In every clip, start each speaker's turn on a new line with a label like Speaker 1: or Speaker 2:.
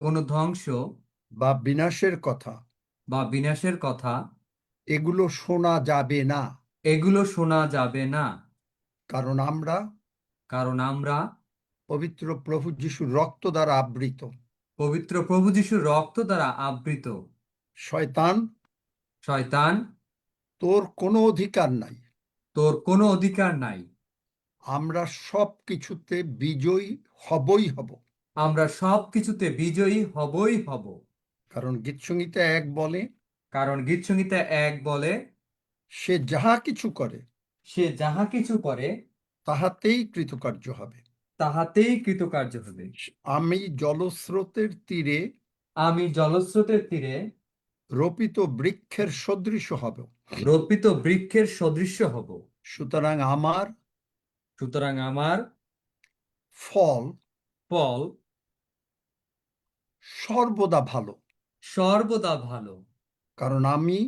Speaker 1: কোনো ধ্বংস
Speaker 2: বা বিনাশের কথা
Speaker 1: বা বিনাশের কথা
Speaker 2: এগুলো শোনা যাবে না,
Speaker 1: এগুলো শোনা যাবে না,
Speaker 2: কারণ আমরা
Speaker 1: কারণ আমরা
Speaker 2: পবিত্র প্রভু যিশুর রক্ত দ্বারা আবৃত।
Speaker 1: পবিত্র প্রভু যিশুর রক্ত দ্বারা আবৃত।
Speaker 2: শয়তান,
Speaker 1: শয়তান,
Speaker 2: তোর কোনো অধিকার নাই।
Speaker 1: তোর কোনো অধিকার নাই।
Speaker 2: আমরা সব কিছুতে বিজয়ী হবই হব,
Speaker 1: আমরা সব কিছুতে বিজয়ী হবই হব।
Speaker 2: কারণ গীতসংহিতা 1 বলে,
Speaker 1: কারণ গীতসংহিতা 1 বলে,
Speaker 2: সে যাহা কিছু করে
Speaker 1: সে যাহা কিছু করে
Speaker 2: তাহাতেই কৃতকার্য হবে।
Speaker 1: তাহাতেই কৃতকার্য হবে।
Speaker 2: আমি জলস্রোতের তীরে
Speaker 1: আমি জলস্রোতের তীরে
Speaker 2: রোপিত বৃক্ষের সদৃশ হব।
Speaker 1: রোপিত বৃক্ষের সদৃশ্য হব।
Speaker 2: সুতরাং আমার
Speaker 1: সুতরাং আমার
Speaker 2: ফল
Speaker 1: ফল
Speaker 2: সর্বদা ভালো,
Speaker 1: সর্বদা ভালো,
Speaker 2: কারণ আমি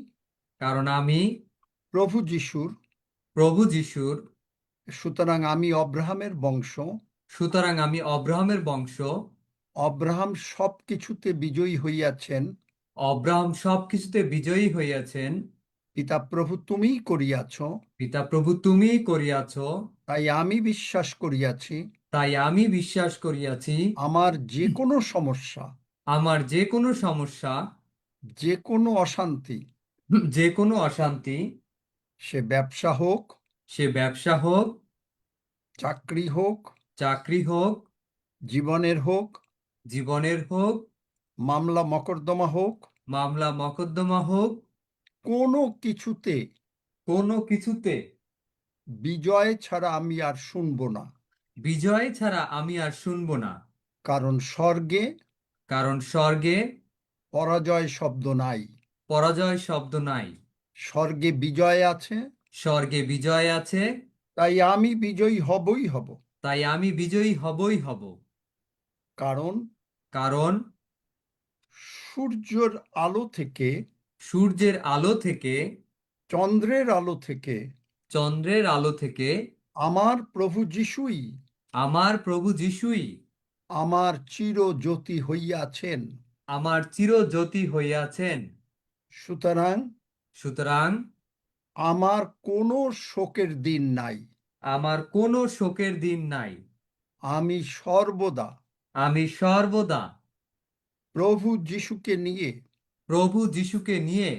Speaker 1: কারণ আমি
Speaker 2: প্রভু যিশুর।
Speaker 1: প্রভু যিশুর।
Speaker 2: সুতরাং আমি অব্রাহামের বংশ।
Speaker 1: সুতরাং আমি অব্রাহামের বংশ।
Speaker 2: অব্রাহাম সব কিছুতে বিজয়ী হইয়াছেন,
Speaker 1: অব্রাহাম সবকিছুতে বিজয়ী হইয়াছেন।
Speaker 2: পিতা প্রভু তুমিই করিয়াছ।
Speaker 1: পিতা প্রভু তুমিই করিয়াছ।
Speaker 2: তাই আমি বিশ্বাস করিয়াছি,
Speaker 1: তাই আমি বিশ্বাস করিয়াছি,
Speaker 2: আমার যে কোনো সমস্যা,
Speaker 1: আমার যে কোনো সমস্যা,
Speaker 2: যে কোনো অশান্তি,
Speaker 1: যে কোনো অশান্তি,
Speaker 2: সে ব্যবসা হোক,
Speaker 1: সে ব্যবসা হোক,
Speaker 2: চাকরি হোক,
Speaker 1: চাকরি হোক,
Speaker 2: জীবনের হোক,
Speaker 1: জীবনের হোক,
Speaker 2: মামলা মকদ্দমা হোক,
Speaker 1: মামলা মকদ্দমা হোক,
Speaker 2: কোনো কিছুতে
Speaker 1: কোনো কিছুতে
Speaker 2: বিজয় ছাড়া আমি আর শুনব না।
Speaker 1: বিজয় ছাড়া আমি আর শুনব না।
Speaker 2: কারণ স্বর্গে
Speaker 1: কারণ স্বর্গে
Speaker 2: পরাজয় শব্দ নাই,
Speaker 1: পরাজয় শব্দ নাই।
Speaker 2: স্বর্গে বিজয় আছে।
Speaker 1: স্বর্গে বিজয় আছে।
Speaker 2: তাই আমি বিজয়ী হবই হব,
Speaker 1: তাই আমি বিজয়ী হবই হব।
Speaker 2: কারণ
Speaker 1: কারণ
Speaker 2: সূর্যের আলো থেকে,
Speaker 1: সূর্যের আলো থেকে,
Speaker 2: চন্দ্রের আলো থেকে
Speaker 1: চন্দ্রের আলো থেকে
Speaker 2: আমার প্রভু যিশুই
Speaker 1: আমার প্রভু যিশুই
Speaker 2: আমার চির জ্যোতি হইয়াছেন।
Speaker 1: আমার চিরজ্যোতি হইয়াছেন।
Speaker 2: সুতরাং
Speaker 1: সুতরাং
Speaker 2: আমার কোনো শোকের দিন নাই।
Speaker 1: আমার কোনো শোকের দিন নাই।
Speaker 2: আমি সর্বদা
Speaker 1: আমি সর্বদা
Speaker 2: প্রভু যিশুকে নিয়ে
Speaker 1: প্রভু যিশুকে নিয়ে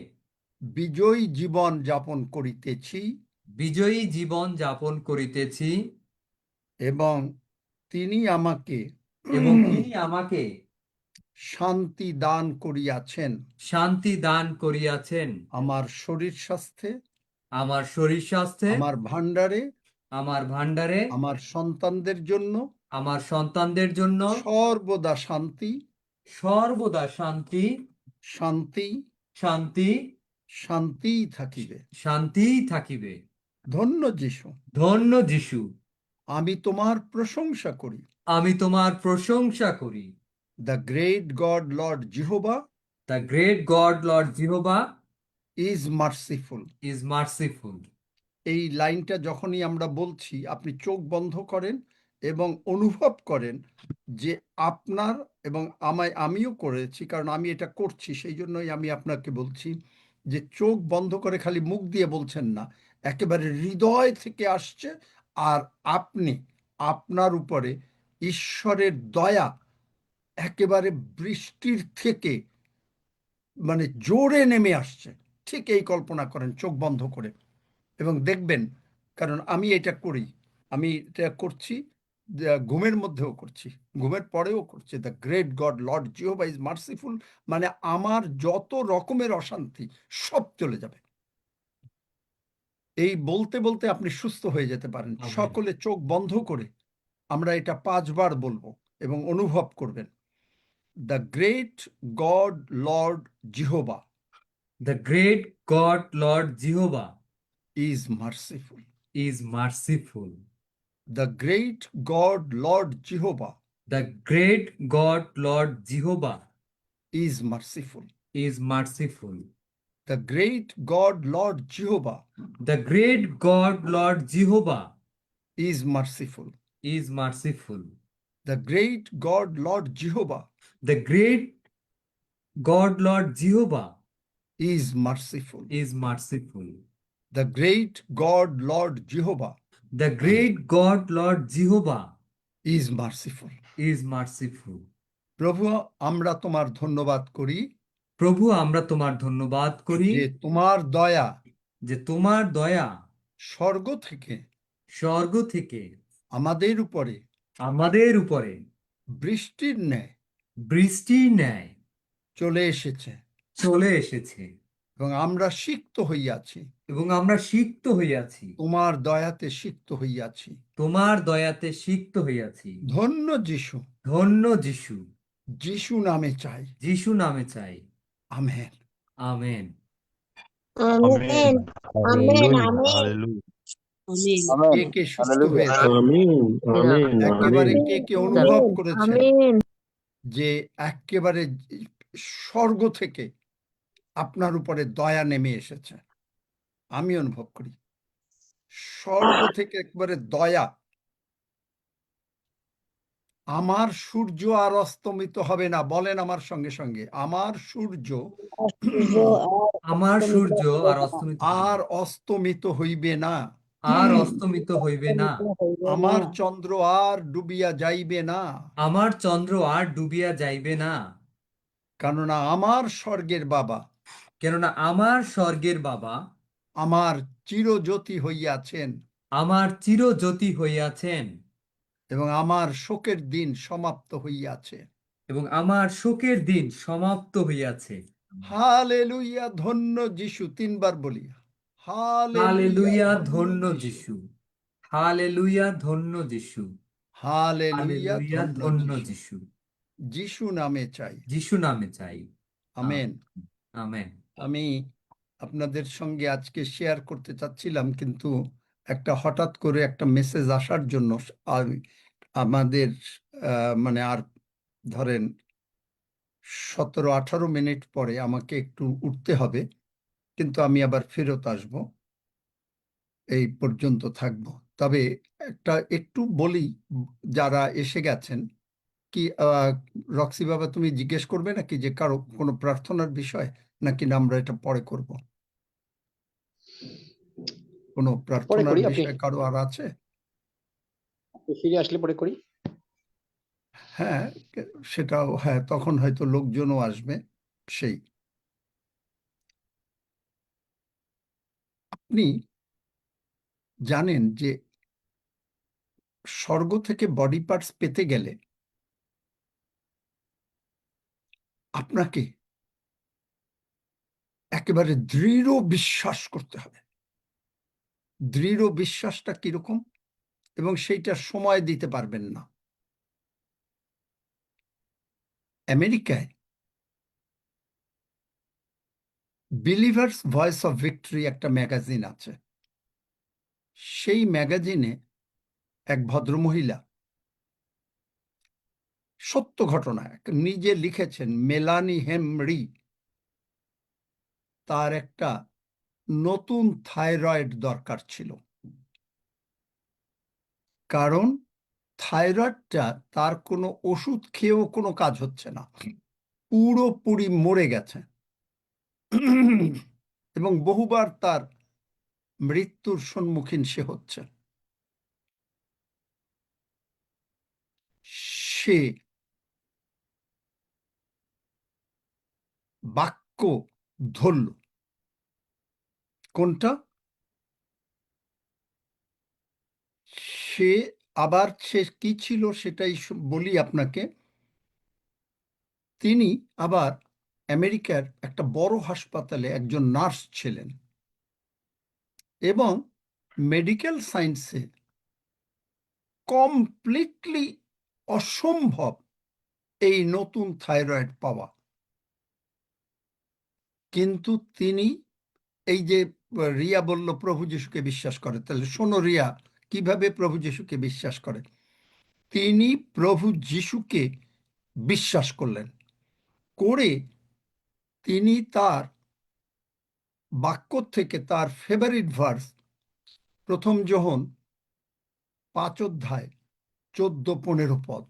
Speaker 2: বিজয়ী জীবন যাপন করিতেছি,
Speaker 1: বিজয়ী জীবন যাপন করিতেছি।
Speaker 2: এবং তিনি আমাকে
Speaker 1: এবং তিনি আমাকে
Speaker 2: শান্তি দান করিয়াছেন,
Speaker 1: শান্তি দান করিয়াছেন।
Speaker 2: আমার শরীর স্বাস্থ্যে,
Speaker 1: আমার শরীর স্বাস্থ্যে,
Speaker 2: আমার ভাণ্ডারে,
Speaker 1: আমার ভাণ্ডারে,
Speaker 2: আমার সন্তানদের জন্য
Speaker 1: আমার সন্তানদের জন্য
Speaker 2: সর্বদা শান্তি,
Speaker 1: সর্বদা শান্তি,
Speaker 2: শান্তি,
Speaker 1: শান্তি,
Speaker 2: শান্তিই থাকিবে।
Speaker 1: শান্তিই থাকিবে।
Speaker 2: ধন্য যিশু,
Speaker 1: ধন্য যিশু,
Speaker 2: আমি তোমার প্রশংসা করি।
Speaker 1: আমি তোমার প্রশংসা করি।
Speaker 2: The great God Lord Jehovah
Speaker 1: the great God Lord Jehovah
Speaker 2: is merciful.
Speaker 1: Is merciful.
Speaker 2: এই লাইনটা যখনই আমরা বলছি, আপনি চোখ বন্ধ করেন এবং অনুভব করেন যে আপনার এবং আমিও করেছি, কারণ আমি এটা করছি, সেই জন্যই আমি আপনাকে বলছি যে চোখ বন্ধ করে খালি মুখ দিয়ে বলছেন না, একেবারে হৃদয় থেকে আসছে। আর আপনি, আপনার উপরে ঈশ্বরের দয়া একেবারে বৃষ্টির থেকে মানে জোরে নেমে আসছে। ঠিক এই কল্পনা করেন চোখ বন্ধ করে, এবং দেখবেন, কারণ আমি এটা করি, আমি এটা করছি, ঘুমের মধ্যেও করছি, ঘুমের পরেও করছি। The great God Lord Jehovah is merciful, মানে আমার যত রকমের অশান্তি সব চলে যাবে। এই বলতে বলতে আপনি সুস্থ হয়ে যেতে পারেন।
Speaker 1: আমেন।
Speaker 2: সকলে চোখ বন্ধ করে আমরা এটা 5 বার বলবো এবং অনুভব করবেন। The great God Lord Jehovah
Speaker 1: the great God Lord Jehovah
Speaker 2: is merciful.
Speaker 1: Is merciful.
Speaker 2: The great God Lord Jehovah
Speaker 1: the great God Lord Jehovah
Speaker 2: is merciful.
Speaker 1: Is merciful.
Speaker 2: The great God Lord Jehovah
Speaker 1: the great God Lord Jehovah
Speaker 2: is merciful.
Speaker 1: Is merciful.
Speaker 2: The great God Lord Jehovah
Speaker 1: The great God Lord Jehovah
Speaker 2: is merciful.
Speaker 1: is merciful.
Speaker 2: The great God Lord Jehovah
Speaker 1: The great God Lord Jehovah
Speaker 2: is merciful.
Speaker 1: is merciful.
Speaker 2: প্রভু, আমরা তোমার ধন্যবাদ করি
Speaker 1: প্রভু, আমরা তোমার ধন্যবাদ করি
Speaker 2: যে তোমার দয়া
Speaker 1: যে তোমার দয়া
Speaker 2: স্বর্গ থেকে
Speaker 1: স্বর্গ থেকে
Speaker 2: আমাদের উপরে
Speaker 1: আমাদের উপরে
Speaker 2: বৃষ্টির ন্যায়
Speaker 1: বৃষ্টির ন্যায়
Speaker 2: চলে এসেছে
Speaker 1: চলে এসেছে
Speaker 2: এবং আমরা সিক্ত হইয়াছি,
Speaker 1: এবং আমরা সিক্ত হইয়াছি,
Speaker 2: তোমার দয়াতে সিক্ত হইয়াছি।
Speaker 1: তোমার দয়াতে সিক্ত হইয়াছি।
Speaker 2: ধন্য যিশু,
Speaker 1: ধন্য যিশু,
Speaker 2: যিশু নামে চাই।
Speaker 1: যিশু নামে চাই।
Speaker 2: Amen.
Speaker 1: Amen.
Speaker 3: Amen. Amen. Amen.
Speaker 2: কে কে সুস্থ হয়েছে?
Speaker 4: আমিন আমিন
Speaker 2: একেবারে
Speaker 4: আমিন
Speaker 2: কে কে অনুভব
Speaker 3: Amen.
Speaker 2: করেছেন
Speaker 3: Amen.
Speaker 2: যে একেবারে স্বর্গ থেকে আপনার উপরে দয়া নেমে এসেছে? আমি অনুভব করি স্বর্গ থেকে একবারে দয়া। আমার সূর্য আর অস্তমিত হবে না, বলেন আমার সঙ্গে সঙ্গে, আমার সূর্য
Speaker 1: আমার সূর্য আর অস্তমিত
Speaker 2: আর
Speaker 1: হইবে
Speaker 2: অস্তমিত হইবে না,
Speaker 1: আর অস্তমিত হইবে না।
Speaker 2: আমার চন্দ্র আর ডুবিয়া যাইবে না,
Speaker 1: আমার চন্দ্র আর ডুবিয়া যাইবে না।
Speaker 2: কেননা আমার স্বর্গের বাবা
Speaker 1: কেননা আমার স্বর্গের বাবা
Speaker 2: আমার চিরজ্যোতি হইয়াছেন
Speaker 1: আমার চিরজ্যোতি হইয়াছেন
Speaker 2: এবং আমার শোকের দিন সমাপ্ত হইয়াছে।
Speaker 1: এবং আমার শোকের দিন সমাপ্ত হইয়াছে।
Speaker 2: হালেলুয়া, ধন্য যিশু। তিনবার বলি,
Speaker 1: হালেলুয়া, ধন্য যিশু। হালেলুয়া, ধন্য যিশু।
Speaker 2: হালেলুয়া,
Speaker 1: হালেলুয়া,
Speaker 2: ধন্য
Speaker 1: ধন্য
Speaker 2: যিশু।
Speaker 1: যিশু।
Speaker 2: যিশু নামে চাই।
Speaker 1: যিশু নামে চাই।
Speaker 2: আমেন।
Speaker 1: আমেন।
Speaker 2: আমি আপনাদের সঙ্গে আজকে শেয়ার করতে চাচ্ছিলাম, কিন্তু একটা হঠাৎ করে একটা মেসেজ আসার জন্য আমাদের মানে আর ধরেন 17-18 মিনিট পরে আমাকে একটু উঠতে হবে, কিন্তু আমি আবার ফেরত আসব, এই পর্যন্ত থাকব। তবে একটু বলি, যারা এসে গেছেন, কি রক্সি বাবা তুমি জিজ্ঞেস করবে নাকি যে কারো কোনো প্রার্থনার বিষয়, নাকি না আমরা এটা পরে করব? কোনো প্রার্থনার বিষয় কারো আর আছে?
Speaker 4: ফিরে আসলে পরে করি।
Speaker 2: হ্যাঁ, সেটাও, হ্যাঁ, তখন হয়তো লোকজনও আসবে। সেই আপনি জানেন যে স্বর্গ থেকে বডি পার্টস পেতে গেলে আপনাকে একেবারে দৃঢ় বিশ্বাস করতে হবে। দৃঢ় বিশ্বাসটা কিরকম, এবং সেইটা সময় দিতে পারবেন না। আমেরিকায় বিলিভার্স ভয়েস অফ ভিক্টরি একটা ম্যাগাজিন আছে। সেই ম্যাগাজিনে এক ভদ্রমহিলা, সত্য ঘটনা, নিজে লিখেছেন, মেলানি হেমরি, তার একটা নতুন থাইরয়েড দরকার ছিল, কারণ থাইরয়েডটা তার কোনো ওষুধ খেয়েও কোনো কাজ হচ্ছে না, পুরোপুরি মরে গেছে এবং বহুবার তার মৃত্যুর সম্মুখীন সে হচ্ছে। সে বাক্য ধরল। কোনটা? সে আবার সে কি ছিল সেটাই বলি আপনাকে। তিনি আবার আমেরিকার একটা বড় হাসপাতালে একজন নার্স ছিলেন এবং মেডিকেল সায়েন্সে কমপ্লিটলি অসম্ভব এই নতুন থাইরয়েড পাওয়া। কিন্তু তিনি, এই যে রিয়া বলল প্রভু যিশুকে বিশ্বাস করে, তাহলে শোনো রিয়া কিভাবে প্রভু যিশুকে বিশ্বাস করে। তিনি প্রভু যিশুকে বিশ্বাস করলেন, করে তিনি তার বাক্য থেকে তার ফেভারিট ভার্স, প্রথম যোহন 5 অধ্যায় 14-15 পদ,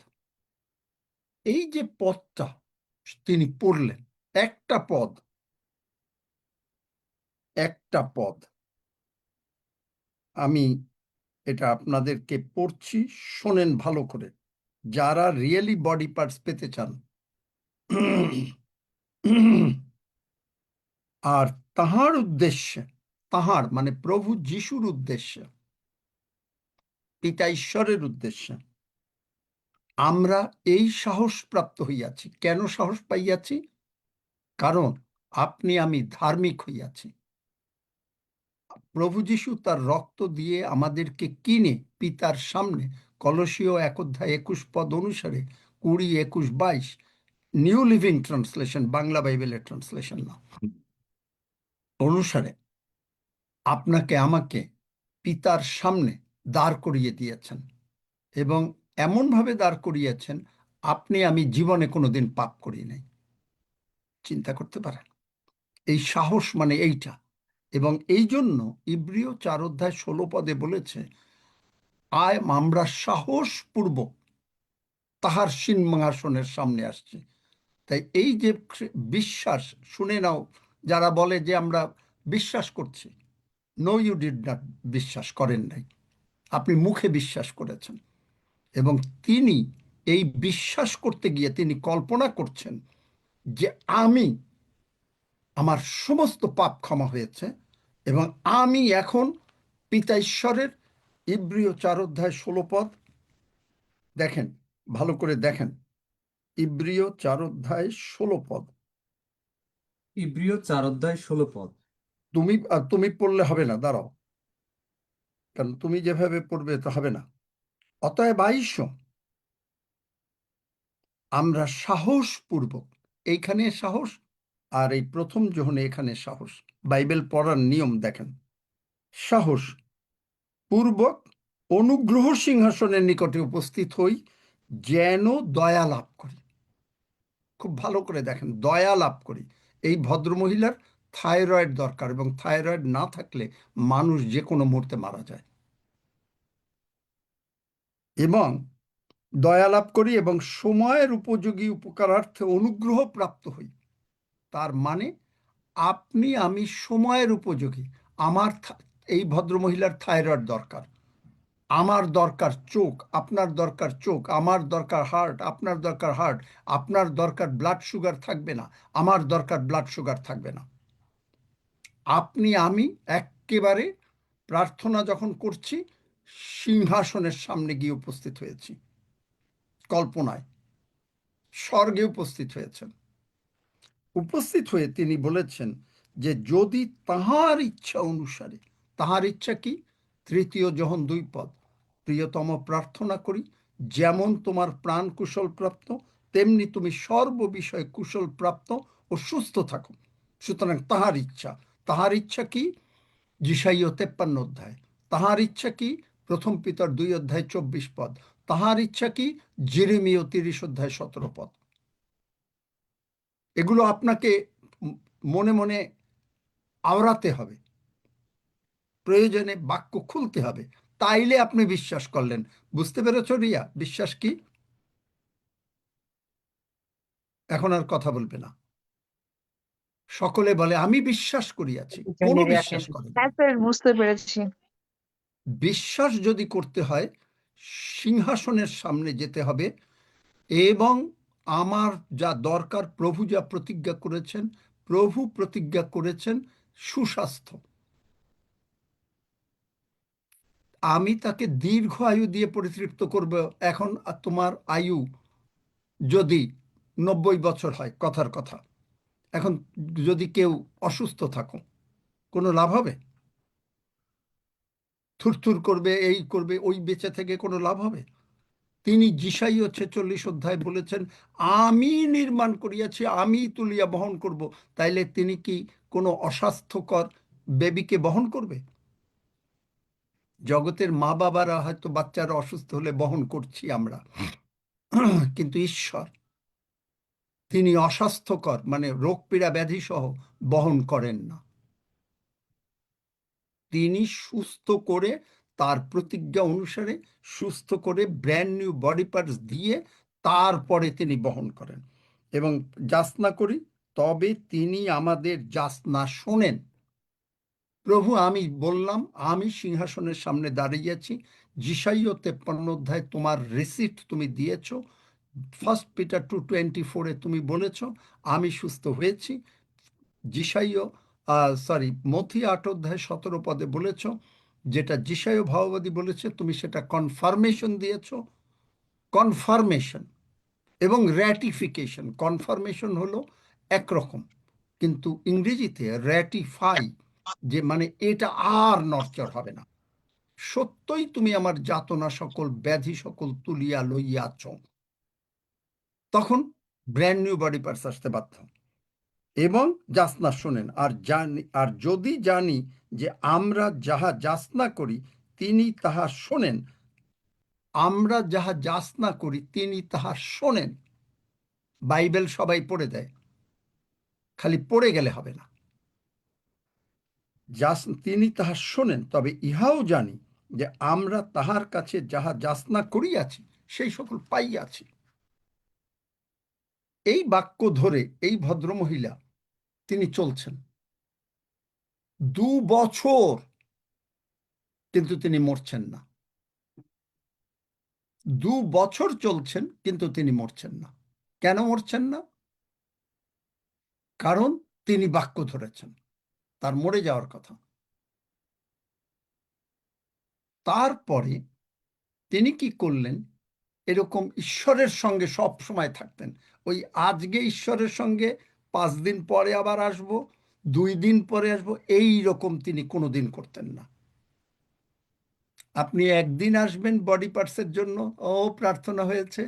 Speaker 2: এই যে পদটা তিনি পড়লেন একটা পদ। আমি এটা আপনাদেরকে পড়ছি, শোনেন ভালো করে, যারা রিয়েলি বডি পার্টস পেতে চান। আর তাহার উদ্দেশ্যে, তাহার মানে প্রভু যিশুর উদ্দেশ্যে, পিতা ঈশ্বরের উদ্দেশ্যে আমরা এই সাহস প্রাপ্ত হইয়াছি। কেন সাহস পাইয়াছি? কারণ আপনি আমি ধার্মিক হইয়াছি। প্রভু যিশু তার রক্ত দিয়ে আমাদেরকে কিনে পিতার সামনে, কলসীয় 1:21 অনুসারে 20, 21, 22 নিউ লিভিং ট্রান্সলেশন, বাংলা বাইবেলের ট্রান্সলেশন না, অনুসারে আপনাকে আমাকে পিতার সামনে দাঁড় করিয়ে দিয়েছেন, এবং এমনভাবে দাঁড় করিয়েছেন আপনি আমি জীবনে কোনোদিন পাপ করি নাই। চিন্তা করতে পারেন? এই সাহস মানে এইটা। এবং এই জন্য ইব্রিয় 4:16 বলেছে, আমরা সাহসপূর্বক তাহার সিংহাসনের সামনে আসছি। তাই এই যে বিশ্বাস, শুনে নাও, যারা বলে যে আমরা বিশ্বাস করছি, নো ইউ ডিড নট, বিশ্বাস করেন নাই, আপনি মুখে বিশ্বাস করেছেন। এবং তিনি এই বিশ্বাস করতে গিয়ে তিনি কল্পনা করছেন যে আমার সমস্ত পাপ ক্ষমা হয়েছে এবং আমি এখন পিতা ঈশ্বরের, ইব্রিয় 4:16 দেখেন, ভালো করে দেখেন, ইব্রিয় 4:16।
Speaker 1: ইব্রিয় 4:16
Speaker 2: তুমি পড়লে হবে না, দাঁড়াও, কারণ তুমি যেভাবে পড়বে তো হবে না। অতএব আইস, আমরা সাহসপূর্বক, এইখানে সাহস, আর এই প্রথম যোহনে এখানে সাহস। বাইবেল পড়ার নিয়ম দেখেন, সাহস পূর্বক অনুগ্রহ সিংহাসনের নিকটে উপস্থিত হই, যেন দয়া লাভ করি। খুব ভালো করে দেখেন, দয়া লাভ করি। এই ভদ্রমহিলার থাইরয়েড দরকার, এবং থাইরয়েড না থাকলে মানুষ যে কোনো মুহূর্তে মারা যায়। এবং দয়া লাভ করি এবং সময়ের উপযোগী উপকারার্থে অনুগ্রহ প্রাপ্ত হই। তার মানে আপনি আমি সময়ের উপযোগী। আমার এই ভদ্রমহিলার থাইরয়েড দরকার, আমার দরকার চোখ, আপনার দরকার চোখ, আমার দরকার হার্ট, আপনার দরকার হার্ট, আপনার দরকার ব্লাড সুগার থাকবে না, আমার দরকার ব্লাড সুগার থাকবে না। আপনি আমি একেবারে প্রার্থনা যখন করছি, সিংহাসনের সামনে গিয়ে উপস্থিত হয়েছি, কল্পনায় স্বর্গে উপস্থিত হয়েছেন। উপস্থিত হয়ে তিনি বলেছেন যে যদি তাহার ইচ্ছা অনুসারে, তাহার ইচ্ছা কি? 3 যোহন 2 প্রিয়তম, প্রার্থনা করি যেমন তোমার প্রাণ কুশল প্রাপ্ত, তেমনি তুমি সর্ববিষয়ে কুশল প্রাপ্ত ও সুস্থ থাকো। সুতরাং তাহার ইচ্ছা, তাহার ইচ্ছা কি? যিশাইয় 53 তাহার ইচ্ছা কি? 1 পিতর 2:24 তাহার ইচ্ছা কি? যেরেমীয় 30:17 এগুলো আপনাকে মনে মনে আওড়াতে হবে, প্রয়োজনে বাক্য খুলতে হবে, তাইলে আপনি বিশ্বাস করলেন। বুঝতে পেরেছ রিয়া, বিশ্বাস কি? এখন আর কথা বলবে না। সকলে বলে আমি বিশ্বাস করিয়াছি, কোনো বিশ্বাস করে না।
Speaker 5: বুঝতে পেরেছি।
Speaker 2: বিশ্বাস যদি করতে হয়, সিংহাসনের সামনে যেতে হবে, এবং আমার যা দরকার, প্রভু যা প্রতিজ্ঞা করেছেন, প্রভু প্রতিজ্ঞা করেছেন সুস্বাস্থ্য। আমি তাকে দীর্ঘ আয়ু দিয়ে পরিতৃপ্ত করব। এখন তোমার আয়ু যদি 90 বছর হয়, কথার কথা, এখন যদি কেউ অসুস্থ থাকো, কোনো লাভ হবে? থুরথুর করবে, এই করবে, ওই বেঁচে থেকে কোনো লাভ হবে? তিনি যিশাইয় 46 বলেছেন, আমি নির্মাণ করিয়াছি, আমি তুলিয়া বহন করব। তাইলে তিনি কি কোনো অস্বাস্থ্যকর বেবিকে বহন করবে? জগতের মা বাবারা হয়তো বাচ্চারা অসুস্থ হলে বহন করছি আমরা, কিন্তু ঈশ্বর, তিনি অস্বাস্থ্যকর মানে রোগ পীড়া ব্যাধি সহ বহন করেন না। তিনি সুস্থ করে, তার প্রতিজ্ঞা অনুসারে সুস্থ করে ব্র্যান্ড নিউ বডি পার্টস দিয়ে তারপরে তিনি বহন করেন। এবং যাচনা করি, তবে তিনি আমাদের যাচনা শোনেন। প্রভু, আমি বললাম, আমি সিংহাসনের সামনে দাঁড়িয়ে আছি। যিশাইয় 53 অধ্যায় তোমার রিসিট তুমি দিয়েছ। 1 পিটার 2:24 তুমি বলেছ আমি সুস্থ হয়েছি। যিশাইয় মথি 8 অধ্যায় 17 পদে বলেছ, যেটা যিশাইয় ভাববাদী বলেছে তুমি সেটা কনফার্মেশন দিয়েছ। কনফার্মেশন এবং র্যাটিফিকেশন। কনফার্মেশন হলো একরকম, কিন্তু ইংরেজিতে র্যাটিফাই, যে মানে এটা আর নড়চড় হবে না। সত্যই তুমি আমার যাতনা সকল ব্যাধি সকল তুলিয়া লইয়াছ। তখন ব্র্যান্ড নিউ বডি পার্টস আসতে বাধ্য। এবং যাচনা শোনেন, আর যদি জানি যে আমরা যাহা যাচনা করি তিনি তাহা শোনেন। আমরা যাহা যাচনা করি তিনি তাহা শোনেন। বাইবেল সবাই পড়ে দেয়, খালি পড়ে গেলে হবে না। তিনি তাহা শোনেন, তবে ইহাও জানি যে আমরা তাহার কাছে যাহা যাচনা করিয়াছি সেই সকল পাইয়াছি। এই বাক্য ধরে এই ভদ্রমহিলা তিনি চলছেন 2 বছর, কিন্তু তিনি মরছেন না। 2 বছর চলছেন, কিন্তু তিনি মরছেন না। কেন মরছেন না? কারণ তিনি বাক্য ধরেছেন। তার মরে যাওয়ার কথা। তারপরে তিনি কি করলেন? এরকম ঈশ্বরের সঙ্গে সব সময় থাকতেন। ওই আজকে ঈশ্বরের সঙ্গে 5 দিন পরে আবার আসব, 2 দিন পরে আসব, এই রকম তিনি কোনোদিন করতেন না। আপনি একদিন আসবেন বডি পার্টসের জন্য, ও প্রার্থনা হয়েছে,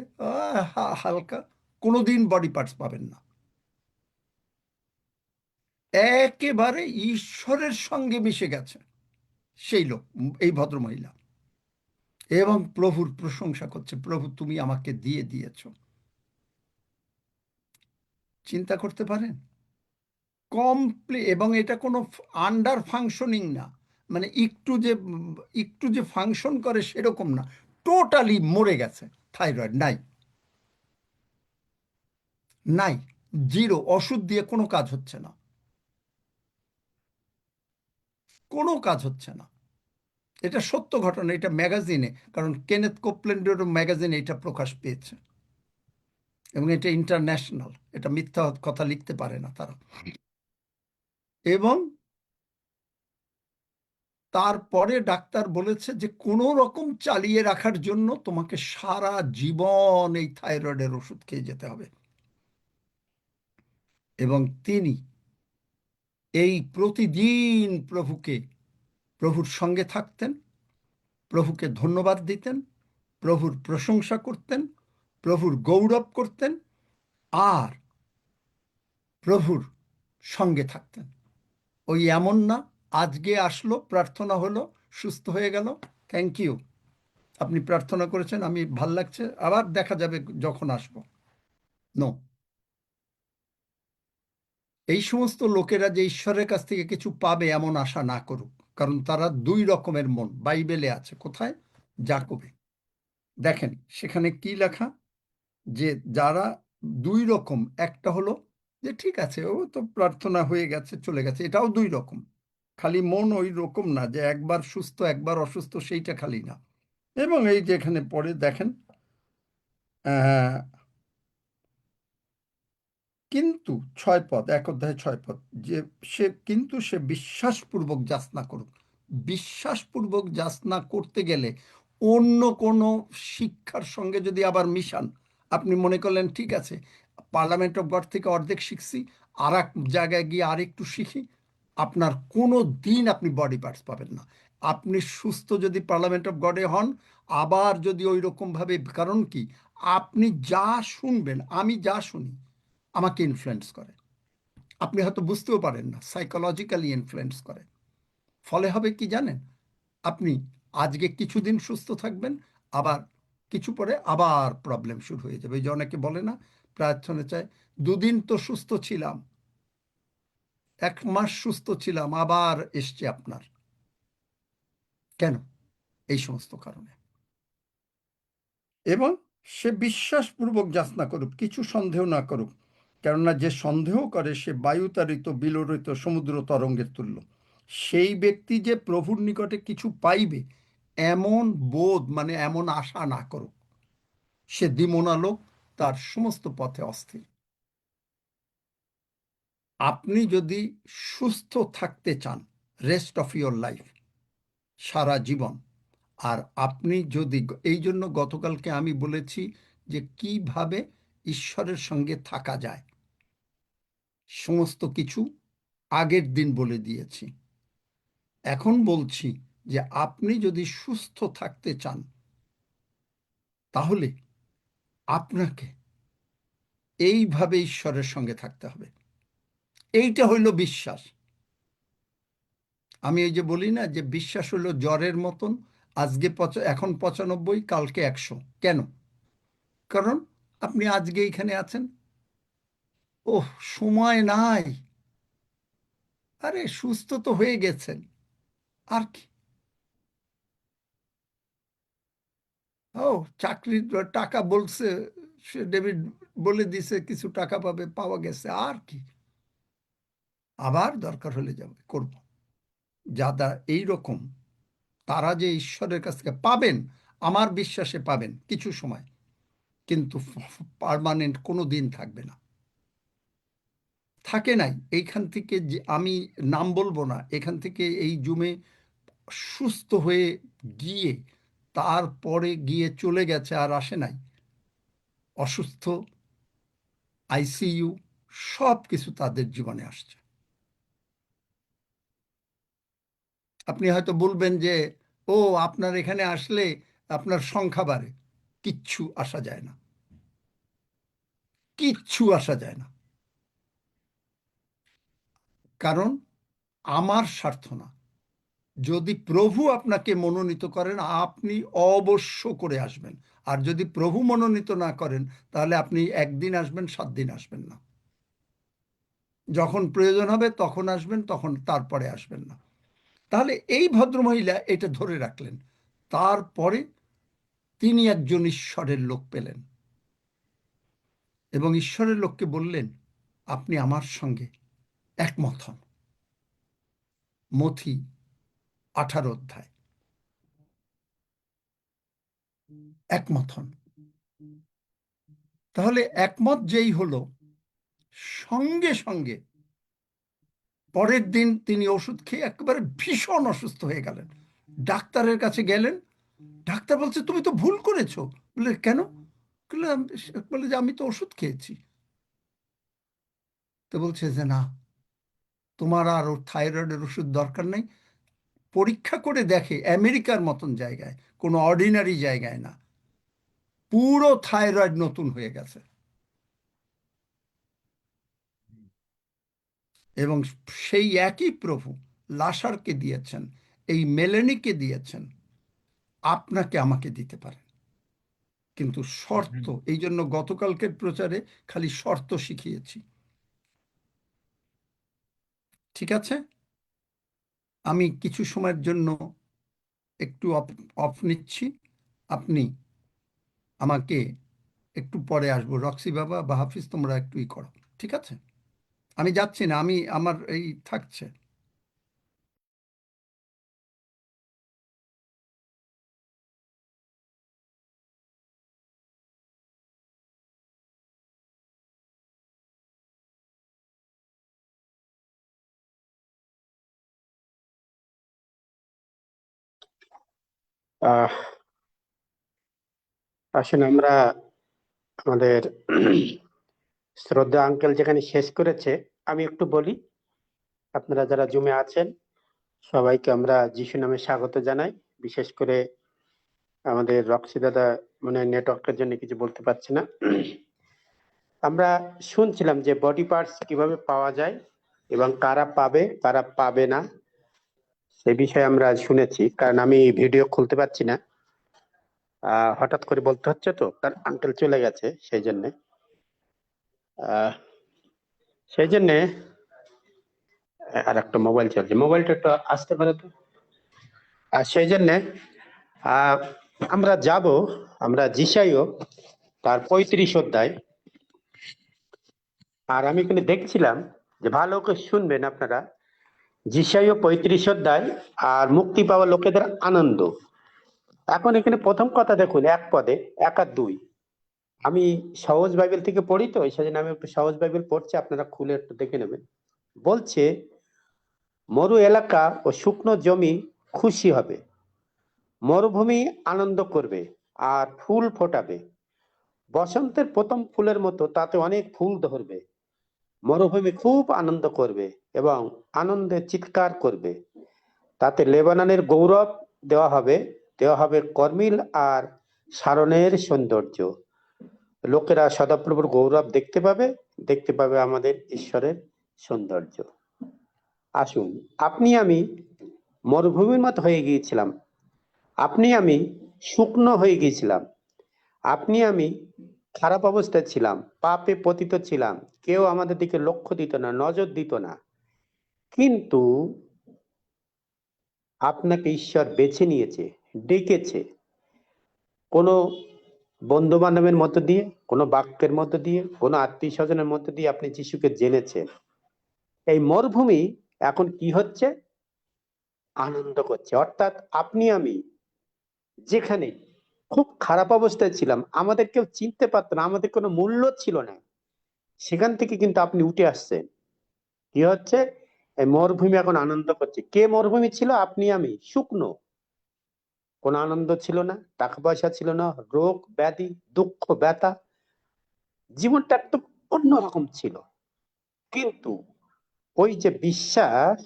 Speaker 2: হালকা, কোনোদিন বডি পার্টস পাবেন না। একেবারে ঈশ্বরের সঙ্গে মিশে গেছে সেই লোক, এই ভদ্রমহিলা, এবং প্রভুর প্রশংসা করছে, প্রভু তুমি আমাকে দিয়ে দিয়েছ। চিন্তা করতে পারেন? এবং এটা কোনো আন্ডার ফাংশনিং না, মানে একটু যে ফাংশন করে সেরকম না, টোটালি মরে গেছে। থাইরয়েড নাই, নাই, জিরো। ওষুধ দিয়ে কোনো কাজ হচ্ছে না, কোনো কাজ হচ্ছে না। এটা সত্য ঘটনা, এটা ম্যাগাজিনে, কারণ কেনেথ কোপল্যান্ডের ম্যাগাজিনে এটা প্রকাশ পেয়েছে, এবং এটা ইন্টারন্যাশনাল, এটা মিথ্যা কথা লিখতে পারে না তারা। এবং তারপরে ডাক্তার বলেছে যে কোনো রকম চালিয়ে রাখার জন্য তোমাকে সারা জীবন এই থাইরয়েডের ওষুধ খেয়ে যেতে হবে। এবং তিনি এই প্রতিদিন প্রভুর সঙ্গে থাকতেন, প্রভুকে ধন্যবাদ দিতেন, প্রভুর প্রশংসা করতেন, প্রভুর গৌরব করতেন, আর প্রভুর সঙ্গে থাকতেন। ওই এমন না আজকে আসলো, প্রার্থনা হলো, সুস্থ হয়ে গেল, থ্যাংক ইউ, আপনি প্রার্থনা করেছেন, আমি ভাল লাগছে, আবার দেখা যাবে যখন আসবো। নো, এই সমস্ত লোকেরা যে ঈশ্বরের কাছ থেকে কিছু পাবে এমন আশা না করুক, কারণ তারা 2 রকমের মন। বাইবেলে আছে, কোথায়? যাকবে। দেখেন সেখানে কি লেখা, যে যারা 2 রকম, একটা হলো যে ঠিক আছে, ও তো প্রার্থনা হয়ে গেছে, চলে গেছে, এটাও 2 রকম। খালি মন ওই রকম না যে একবার সুস্থ একবার অসুস্থ, সেইটা খালি না। এবং এই যে এখানে পরে দেখেন, কিন্তু 6 পদ, 1 অধ্যায় 6 পদ, যে সে বিশ্বাসপূর্বক যাচনা করুক। বিশ্বাসপূর্বক যাচনা করতে গেলে অন্য কোনো শিক্ষার সঙ্গে যদি আবার মিশান, আপনি মনে করলেন ঠিক আছে, পার্লামেন্ট অফ গড থেকে অর্ধেক শিখছি, আর এক জায়গায় গিয়ে আরেকটু শিখি, আপনার কোনো দিন আপনি বডি পার্টস পাবেন না। আপনি সুস্থ যদি পার্লামেন্ট অফ গডে হন, আবার যদি ওই রকমভাবে, কারণ কি, আপনি যা শুনবেন, আমি যা শুনি আমাকে ইনফ্লুয়েন্স করে। আপনি হয়তো বুঝতেও পারেন না, সাইকোলজিক্যালি ইনফ্লুয়েন্স করে। ফলে হবে কি জানেন, আপনি আজকে কিছুদিন সুস্থ থাকবেন, আবার কিছু পরে আবার প্রবলেম শুরু হয়ে যাবে। এই যে অনেকে বলে না, প্রার্থনা চায়, 2 দিন তো সুস্থ ছিলাম, 1 মাস সুস্থ ছিলাম, আবার এসছে আপনার। কেন? এই সমস্ত কারণে। এবং সে বিশ্বাসপূর্বক যাচনা করুক, কিছু সন্দেহ না করুক, কেননা যে সন্দেহ করে সে বায়ুতাড়িত বিলরিত সমুদ্র তরঙ্গের তুল্য। সেই ব্যক্তি যে প্রভুর নিকটে কিছু পাইবে এমন বোধ মানে এমন আশা না করুক। সে দ্বিমনা লোক, তার সমস্ত পথে অস্থির। আপনি যদি সুস্থ থাকতে চান রেস্ট অফ ইয়োর লাইফ, সারা জীবন, আর আপনি যদি, এই জন্য গতকালকে আমি বলেছি যে কিভাবে ঈশ্বরের সঙ্গে থাকা যায়, সমস্ত কিছু আগের দিন বলে দিয়েছি। এখন বলছি যে আপনি যদি সুস্থ থাকতে চান তাহলে আপনাকে এইভাবে ঈশ্বরের সঙ্গে থাকতে হবে। এইটা হইল বিশ্বাস। আমি এই যে বলি না যে বিশ্বাস হলো জ্বরের মতন, আজকে এখন 95, কালকে 100। কেন? কারণ আপনি আজকে এখানে আছেন, ওহ সময় নাই, আরে সুস্থ তো হয়ে গেছেন, আর কি। ও চাকরির টাকা বলছে, সে ডেবিট বলে দিছে, কিছু টাকা পাবে, পাওয়া গেছে, আর কি। আবার দরকার হলে যাবে, করব। যারা এইরকম, তারা যে ঈশ্বরের কাছ থেকে পাবেন, আমার বিশ্বাসে পাবেন কিছু সময়, কিন্তু পার্মানেন্ট কোনো দিন থাকবে না। থাকে নাই। এইখান থেকে যে আমি নাম বলবো না, এখান থেকে এই জুমে সুস্থ হয়ে গিয়ে তারপরে গিয়ে চলে গেছে, আর আসে নাই। অসুস্থ, আইসিইউ, সব কিছু তাদের জীবনে আসছে। আপনি হয়তো বলবেন যে ও আপনার এখানে আসলে আপনার সংখ্যা বাড়ে। কিচ্ছু আসা যায় না, কিচ্ছু আসা যায় না। কারণ আমার স্বার্থ না। যদি প্রভু আপনাকে মনোনীত করেন আপনি অবশ্য করে আসবেন, আর যদি প্রভু মনোনীত না করেন তাহলে আপনি একদিন আসবেন, 7 দিন আসবেন না। যখন প্রয়োজন হবে তখন আসবেন, তখন তারপরে আসবেন না। তাহলে এই ভদ্রমহিলা এটা ধরে রাখলেন, তারপরে তিনি একজন ঈশ্বরের লোক পেলেন এবং ঈশ্বরের লোককে বললেন আপনি আমার সঙ্গে একমত হন। মথি 18 অধ্যায়, একমত হন। তাহলে একমত যেই হলো, সঙ্গে সঙ্গে পরের দিন তিনি ওষুধ খেয়ে একেবারে ভীষণ অসুস্থ হয়ে গেলেন। ডাক্তারের কাছে গেলেন, ডাক্তার বলছে তুমি তো ভুল করেছো। বলে কেন? বলে যে আমি তো ওষুধ খেয়েছি। তো বলছে যে না, তোমার আর থাইরয়েডের ওষুধ দরকার নেই। পরীক্ষা করে দেখে আমেরিকার মতন জায়গায়, কোনো অর্ডিনারি জায়গায় না, পুরো থাইরয়েড নতুন হয়ে গেছে। এবং সেই একই প্রভু লাসারকে দিয়েছেন, এই মেলেনিকে দিয়েছেন, আপনাকে আমাকে দিতে পারেন। কিন্তু শর্ত, এই জন্য গতকালকের প্রচারে খালি শর্ত শিখিয়েছি। ঠিক আছে, আমি কিছু সময়ের জন্য একটু অফ নিচ্ছি। আপনি আমাকে একটু পরে আসবো, রক্সি বাবা বা হাফিজ তোমরা একটুই করো, ঠিক আছে? আমি যাচ্ছি না, আমি আমার এই থাকছে।
Speaker 4: আহ আসলে আমরা আমাদের শ্রদ্ধা আঙ্কেল যেখানে শেষ করেছে, আমি একটু বলি। আপনারা যারা জুমে আছেন সবাইকে আমরা যিশু নামে স্বাগত জানাই। বিশেষ করে আমাদের রক্সি দাদা মনে হয় নেটওয়ার্কের জন্য কিছু বলতে পারছে না। আমরা শুনছিলাম যে বডি পার্টস কিভাবে পাওয়া যায় এবং কারা পাবে কারা পাবে না, সে বিষয়ে আমরা শুনেছি। কারণ আমি ভিডিও খুলতে পারছি না, হঠাৎ করে বলতে হচ্ছে, তো কারণ আঙ্কেল চলে গেছে, সেই জন্যে সেই জন্যে আর একটা মোবাইল চলছে, মোবাইলটা একটু আসতে পারে তো। আর সেই জন্যে আহ আমরা যাব, আমরা যিশাইও তার 35 অধ্যায় আর আমি এখানে দেখছিলাম যে ভালো করে শুনবেন আপনারা, যিশাইয় 35 অধ্যায় আর মুক্তি পাওয়া লোকেদের আনন্দ। এখন এখানে প্রথম কথা দেখুন, এক পদে 1 আর 2। আমি সহজ বাইবেল থেকে পড়ি তো, এই সেজন্য আমি একটু সহজ বাইবেল পড়ছি, আপনারা খুলে একটু দেখে নেবেন। বলছে, মরু এলাকা ও শুকনো জমি খুশি হবে, মরুভূমি আনন্দ করবে আর ফুল ফোটাবে। বসন্তের প্রথম ফুলের মতো তাতে অনেক ফুল ধরবে। মরুভূমি খুব আনন্দ করবে এবং আনন্দে চিৎকার করবে। তাতে লেবাননের গৌরব দেওয়া হবে কর্মিল আর সারনের সৌন্দর্য। লোকেরা সদাপ্রভুর গৌরব দেখতে পাবে আমাদের ঈশ্বরের সৌন্দর্য। আসুন, আপনি আমি মরুভূমির মতো হয়ে গিয়েছিলাম, আপনি আমি শুকনো হয়ে গিয়েছিলাম, আপনি আমি খারাপ অবস্থায় ছিলাম, পাপে পতিত ছিলাম, কেউ আমাদের দিকে লক্ষ্য দিত না, নজর দিত না। কিন্তু আপনাকে ঈশ্বর বেছে নিয়েছে, ডেকেছে। কোনো বন্ধু বান্ধবের মধ্য দিয়ে, কোনো বাক্যের মধ্য দিয়ে, কোনো আত্মীয় স্বজনের মধ্য দিয়ে আপনি যিশুকে জেনেছেন। এই মরুভূমি এখন কি হচ্ছে? আনন্দ করছে। অর্থাৎ আপনি আমি যেখানে খুব খারাপ অবস্থায় ছিলাম, আমাদের কেউ চিনতে পারতো না, আমাদের কোনো মূল্য ছিল না, সেখান থেকে কিন্তু আপনি উঠে আসছেন। কি হচ্ছে? এই মরুভূমি এখন আনন্দ করছে। কে মরুভূমি ছিল? আপনি আমি শুকনো, কোনো আনন্দ ছিল না, টাকা পয়সা ছিল না, রোগ ব্যাধি দুঃখ ব্যথা, জীবনটা একদম অন্যরকম ছিল। কিন্তু ওই যে বিশ্বাস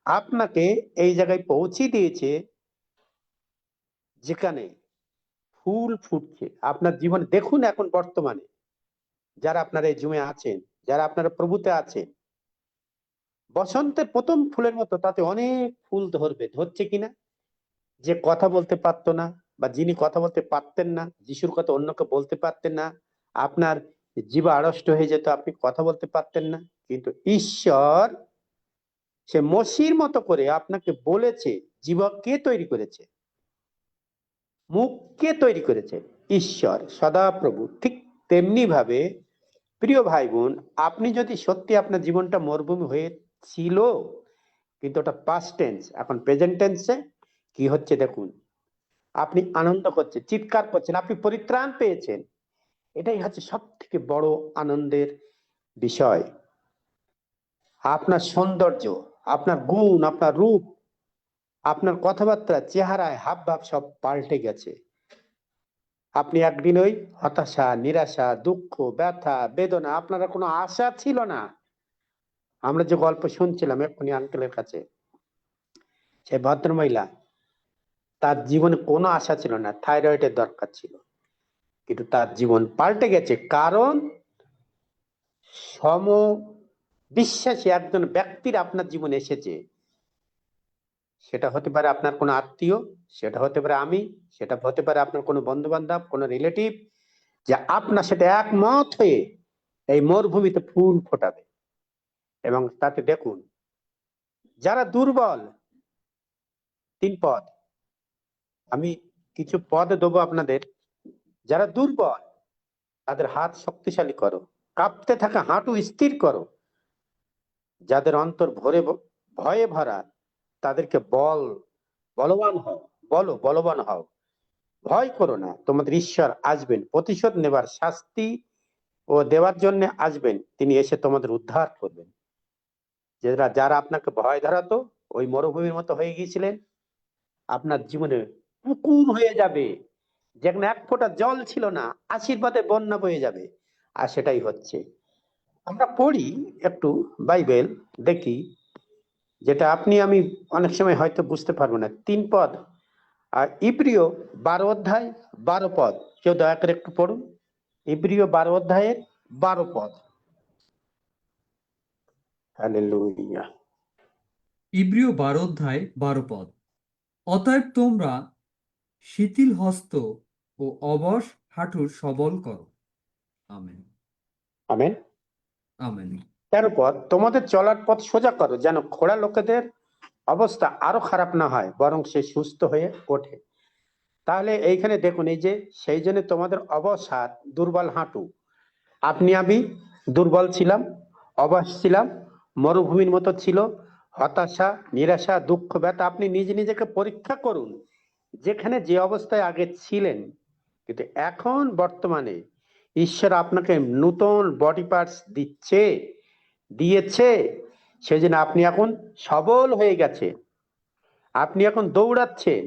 Speaker 4: আপনাকে এই জায়গায় পৌঁছে দিয়েছে, যেখানে ফুল ফুটছে আপনার জীবনে। দেখুন এখন বর্তমানে যারা আপনারা এই জুমে আছেন, যারা আপনারা প্রভুতে আছেন, বসন্তের প্রথম ফুলের মতো তাতে অনেক ফুল ধরছে কিনা? যে কথা বলতে পারতো না, বা যিনি কথা বলতে পারতেন না, যিশুর কথা অন্যকে বলতে পারতেন না, আপনার জিহ্বা আড়ষ্ট হয়ে যেত, আপনি কথা বলতে পারতেন না, কিন্তু ঈশ্বর সে মসির মতো করে আপনাকে বলেছে। জিহ্বা কে তৈরি করেছে? মুখ কে তৈরি করেছে? ঈশ্বর, সদাপ্রভু। ঠিক তেমনি ভাবে প্রিয় ভাই বোন, আপনি যদি সত্যি আপনার জীবনটা মরুভূমি হয়েছিল, কিন্তু ওটা পাস্ট টেন্স, এখন প্রেজেন্ট টেন্সে কি হচ্ছে দেখুন। আপনি আনন্দ করছেন, চিৎকার করছেন, আপনি পরিত্রাণ পেয়েছেন। এটাই হচ্ছে সব থেকে বড় আনন্দের বিষয়। আপনার সৌন্দর্য, আপনার গুণ, আপনার রূপ, আপনার কথাবার্তা, চেহারায় হাব ভাব সব পাল্টে গেছে। আপনি একদিন ওই হতাশা, নিরাশা, দুঃখ, ব্যথা, বেদনা, আপনার কোনো আশা ছিল না। আমরা যে গল্প শুনছিলাম এক্ষুনি আঙ্কেলের কাছে, সে ভদ্রমহিলা, তার জীবনে কোনো আশা ছিল না, থাইরয়েডের দরকার ছিল, কিন্তু তার জীবন পাল্টে গেছে। কারণ সম বিশ্বাসী একজন ব্যক্তির আপনার জীবনে এসেছে। সেটা হতে পারে আপনার কোনো আত্মীয়, সেটা হতে পারে আমি, সেটা হতে পারে আপনার কোনো বন্ধু বান্ধব, কোনো রিলেটিভ, যে আপনার সাথে একমত হয়ে এই মরুভূমিতে ফুল ফোটাবে। এবং তাতে দেখুন, যারা দুর্বল, 3 পদ, আমি কিছু পদ দেবো আপনাদের। যারা দুর্বল তাদের হাত শক্তিশালী করো, কাঁপতে থাকা হাঁটু স্থির করো, যাদের অন্তর ভয়ে ভরা তাদেরকে বলবান হও। ভয় করো না, তোমাদের ঈশ্বর আসবেন, প্রতিশোধ নেবার শাস্তি ও দেওয়ার জন্য আসবেন। তিনি এসে তোমাদের উদ্ধার করবেন। যারা আপনাকে ভয় ধরাতো, ওই মরুভূমির মতো হয়ে গিয়েছিলেন, আপনার জীবনে পুকুর হয়ে যাবে, যেখানে এক ফোঁটা জল ছিল না, আশীর্বাদে বন্যা বয়ে যাবে। আর সেটাই হচ্ছে। আমরা পড়ি একটু বাইবেল, দেখি, যেটা আপনি আমি অনেক সময় হয়তো বুঝতে পারবো না। 3 পদ, আর ইব্রিয় 12 অধ্যায় 12 পদ। কেউ দয়া করে একটু পড়ুন, ইব্রিয় 12 অধ্যায়ের 12 পদ। হালেলুয়া।
Speaker 1: ইব্রিয় 12 অধ্যায় 12 পদ। অতএব তোমরা শিথিল হস্ত ও অবশ হাঁটুর সবল করো। আমেন।
Speaker 4: আমেন।
Speaker 1: আমেন।
Speaker 4: 13 পদ, তোমাদের চলার পথ সোজা করো, যেন খোড়া লোকেদের অবস্থা আরো খারাপ না হয়, বরং সে সুস্থ হয়ে ওঠে। তাহলে এইখানে দেখুন, এই যে সেই জন্য তোমাদের অবশ হাত, দুর্বল হাঁটু, আপনি আমি দুর্বল ছিলাম, অবশ ছিলাম, মরুভূমির মতো ছিল, হতাশা, নিরাশা, দুঃখ, ব্যথা। আপনি নিজে নিজেকে পরীক্ষা করুন, যেখানে যে অবস্থায় আগে ছিলেন, কিন্তু এখন বর্তমানে ঈশ্বর আপনাকে নতুন বডি পার্টস দিয়েছে, সেজন্য আপনি এখন সবল হয়ে গেছে, আপনি এখন দৌড়াচ্ছেন,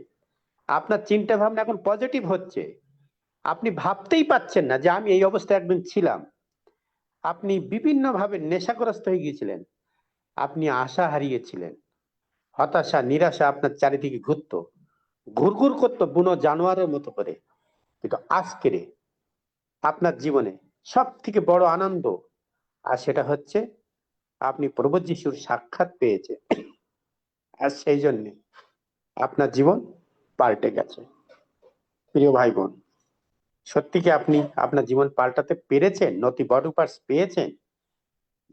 Speaker 4: আপনার চিন্তা ভাবনা এখন পজিটিভ হচ্ছে। আপনি ভাবতেই পাচ্ছেন না যে আমি এই অবস্থায় একদিন ছিলাম। আপনি বিভিন্ন ভাবে নেশাগ্রস্ত হয়ে গিয়েছিলেন, আপনি আশা হারিয়েছিলেন, হতাশা, নিরাশা আপনার চারিদিকে ঘুরঘুর করতো বুনো জানোয়ারের মতো করে। কিন্তু আজকের আপনার জীবনে সব থেকে বড় আনন্দ, আর সেটা হচ্ছে আপনি প্রভু যিশুর সাক্ষাৎ পেয়েছেন, আর সেই জন্য আপনার জীবন পাল্টে গেছে। প্রিয় ভাই বোন, সত্যি কি আপনি আপনার জীবন পাল্টাতে পেরেছেন, নতুন বডি পার্টস পেয়েছেন?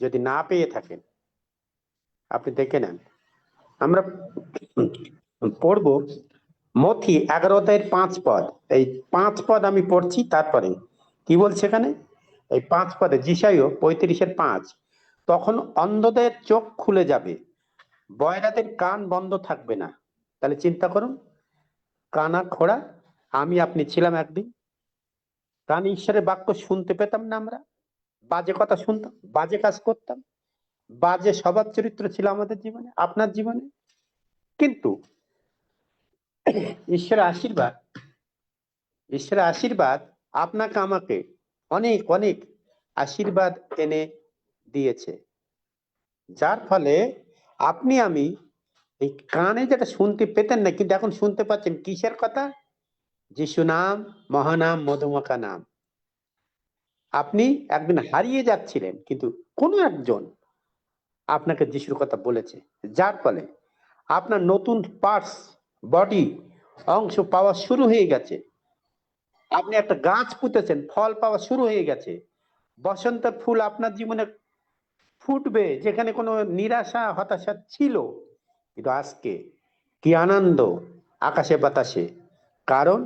Speaker 4: যদি না পেয়ে থাকেন, আপনি দেখে নেন। আমরা পড়ব মথি 11 অধ্যায়ের 5 পদ। এই 5 পদ আমি পড়ছি, তারপরে কি বলছে এখানে এই 5 পদে, যিশাইও 35:5, তখন অন্ধদের চোখ খুলে যাবে, বয়রাদের কান বন্ধ থাকবে না। তাহলে চিন্তা করুন, কানা খোড়া আমি আপনি ছিলাম একদিন, কান ঈশ্বরের বাক্য শুনতে পেতাম না, আমরা বাজে কথা শুনতাম, বাজে কাজ করতাম, বাজে স্বভাব চরিত্র ছিল আমাদের জীবনে, আপনার জীবনে। কিন্তু ঈশ্বরের আশীর্বাদ আপনাকে আমাকে অনেক অনেক আশীর্বাদ এনে দিয়েছে, যার ফলে আপনি আমি এই কানে যেটা শুনতে পেতেন না, কিন্তু এখন শুনতে পাচ্ছেন। কিসের কথা? যিশু নাম, মহানাম, মধুমাখা নাম। আপনি একদিন হারিয়ে যাচ্ছিলেন, কিন্তু কোনো একজন আপনাকে যিশুর কথা বলেছে, যার ফলে আপনার নতুন পার্টস, বডি অংশ পাওয়া শুরু হয়ে গেছে। আপনি একটা গাছ পুঁতেছেন, ফল পাওয়া শুরু হয়ে গেছে। বসন্তের ফুল আপনার জীবনে ফুটবে, যেখানে কোনো নিরাশা, হতাশা ছিল। কিন্তু আজকে কি আনন্দ আকাশে বাতাসে, কারণ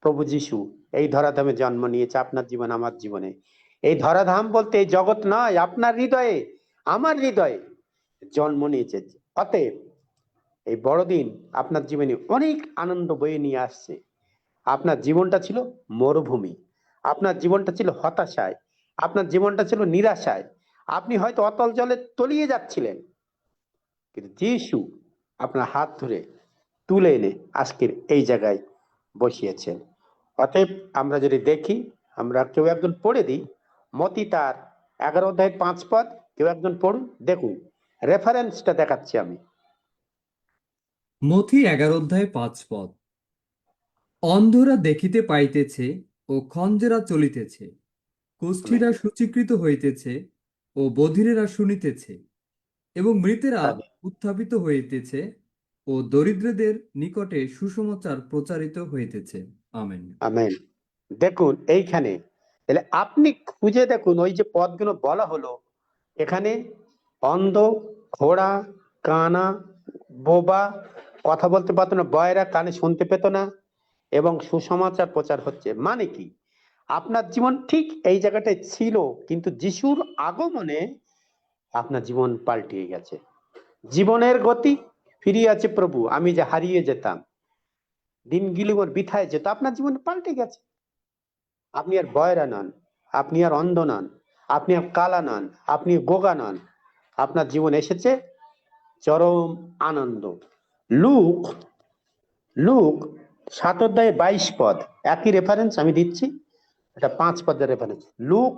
Speaker 4: প্রভু যিশু এই ধরাধামে জন্ম নিয়েছে আপনার জীবন, আমার জীবনে। এই ধরাধাম বলতে এই জগৎ নয়, আপনার হৃদয়ে, আমার হৃদয়ে জন্ম নিয়েছে। অতএব এই বড়দিন আপনার জীবনে অনেক আনন্দ বয়ে নিয়ে আসছে। আপনার জীবনটা ছিল মরুভূমি, আপনার জীবনটা ছিল হতাশায়, আপনার জীবনটা ছিল নিরাশায়, আপনি হয়তো অতল জলে তলিয়ে যাচ্ছিলেন, কিন্তু যিশু আপনার হাত ধরে তুলে এনে আজকের এই জায়গায় বসিয়েছেন। অতএব আমরা যদি দেখি, আমরা কেউ একজন পড়ে দিই মতি তার 11 অধ্যায়ের 5 পদ, কেউ একজন পড়ুন। দেখুন, রেফারেন্সটা দেখাচ্ছি আমি।
Speaker 1: মথি 11 অধ্যায় 5 পদ। অন্ধরা দেখিতে পাইতেছে ও খঞ্জেরা চলিতেছে, কুষ্ঠীরা সূচীকৃত হইতেছে ও বধিরেরা শুনিতেছে, এবং মৃতেরা উত্থাপিত হইতেছে ও দরিদ্রদের নিকটে সুসমাচার প্রচারিত হইতেছে। আমেন।
Speaker 4: আমেন। দেখুন এইখানে, তাহলে আপনি খুঁজে দেখুন ওই যে পদগুলো বলা হলো, এখানে অন্ধ, খোড়া, কানা, বোবা, কথা বলতে পারতো না, বয়রা কানে শুনতে পেত না, এবং সুসমাচার প্রচার হচ্ছে। মানে কি, আপনার জীবন ঠিক এই জায়গাটায় ছিল, কিন্তু যিশুর আগমনে আপনার জীবন পাল্টিয়ে গেছে। জীবনের গতি ফিরিয়ে আছে প্রভু। আমি যে হারিয়ে যেতাম, দিনগুলি ওর বিথায় যেত, আপনার জীবন পাল্টে গেছে। আপনি আর বয়রা নন, আপনি আর অন্ধ নন, আপনি আর কালা নন, আপনি গোগা নন। আপনার জীবন এসেছে চরম আনন্দ। লুক 7 অধ্যায়ে 22 পদ, একই রেফারেন্স আমি দিচ্ছি, এটা 5 পদের রেফারেন্স। লুক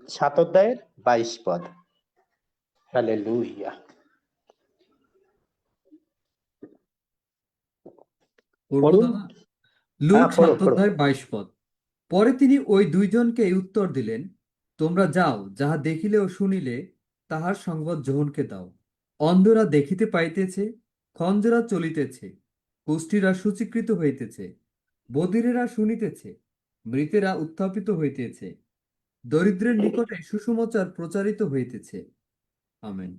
Speaker 4: 7 অধ্যায়ের 22 পদ। হালেলুয়া।
Speaker 1: পড়বো
Speaker 4: পড়ুন।
Speaker 1: দাদা? লুক
Speaker 4: পড়ো
Speaker 1: 7
Speaker 4: পড়ো।
Speaker 1: অধ্যায় 22 পদ। পরে তিনি ওই দুইজনকে এই উত্তর দিলেন, তোমরা যাও, যাহা দেখিলে ও শুনিলে তাহার সংবাদ যোহনকে দাও। অন্ধরা দেখিতে পাইতেছে, খঞ্জরা চলিতেছে, কুষ্ঠীরা সূচীকৃত হইতেছে, বধিরেরা শুনিতেছে, মৃতেরা উত্থাপিত হইতেছে, দরিদ্রের নিকটে সুসমাচার প্রচারিত হইতেছে। আমেন।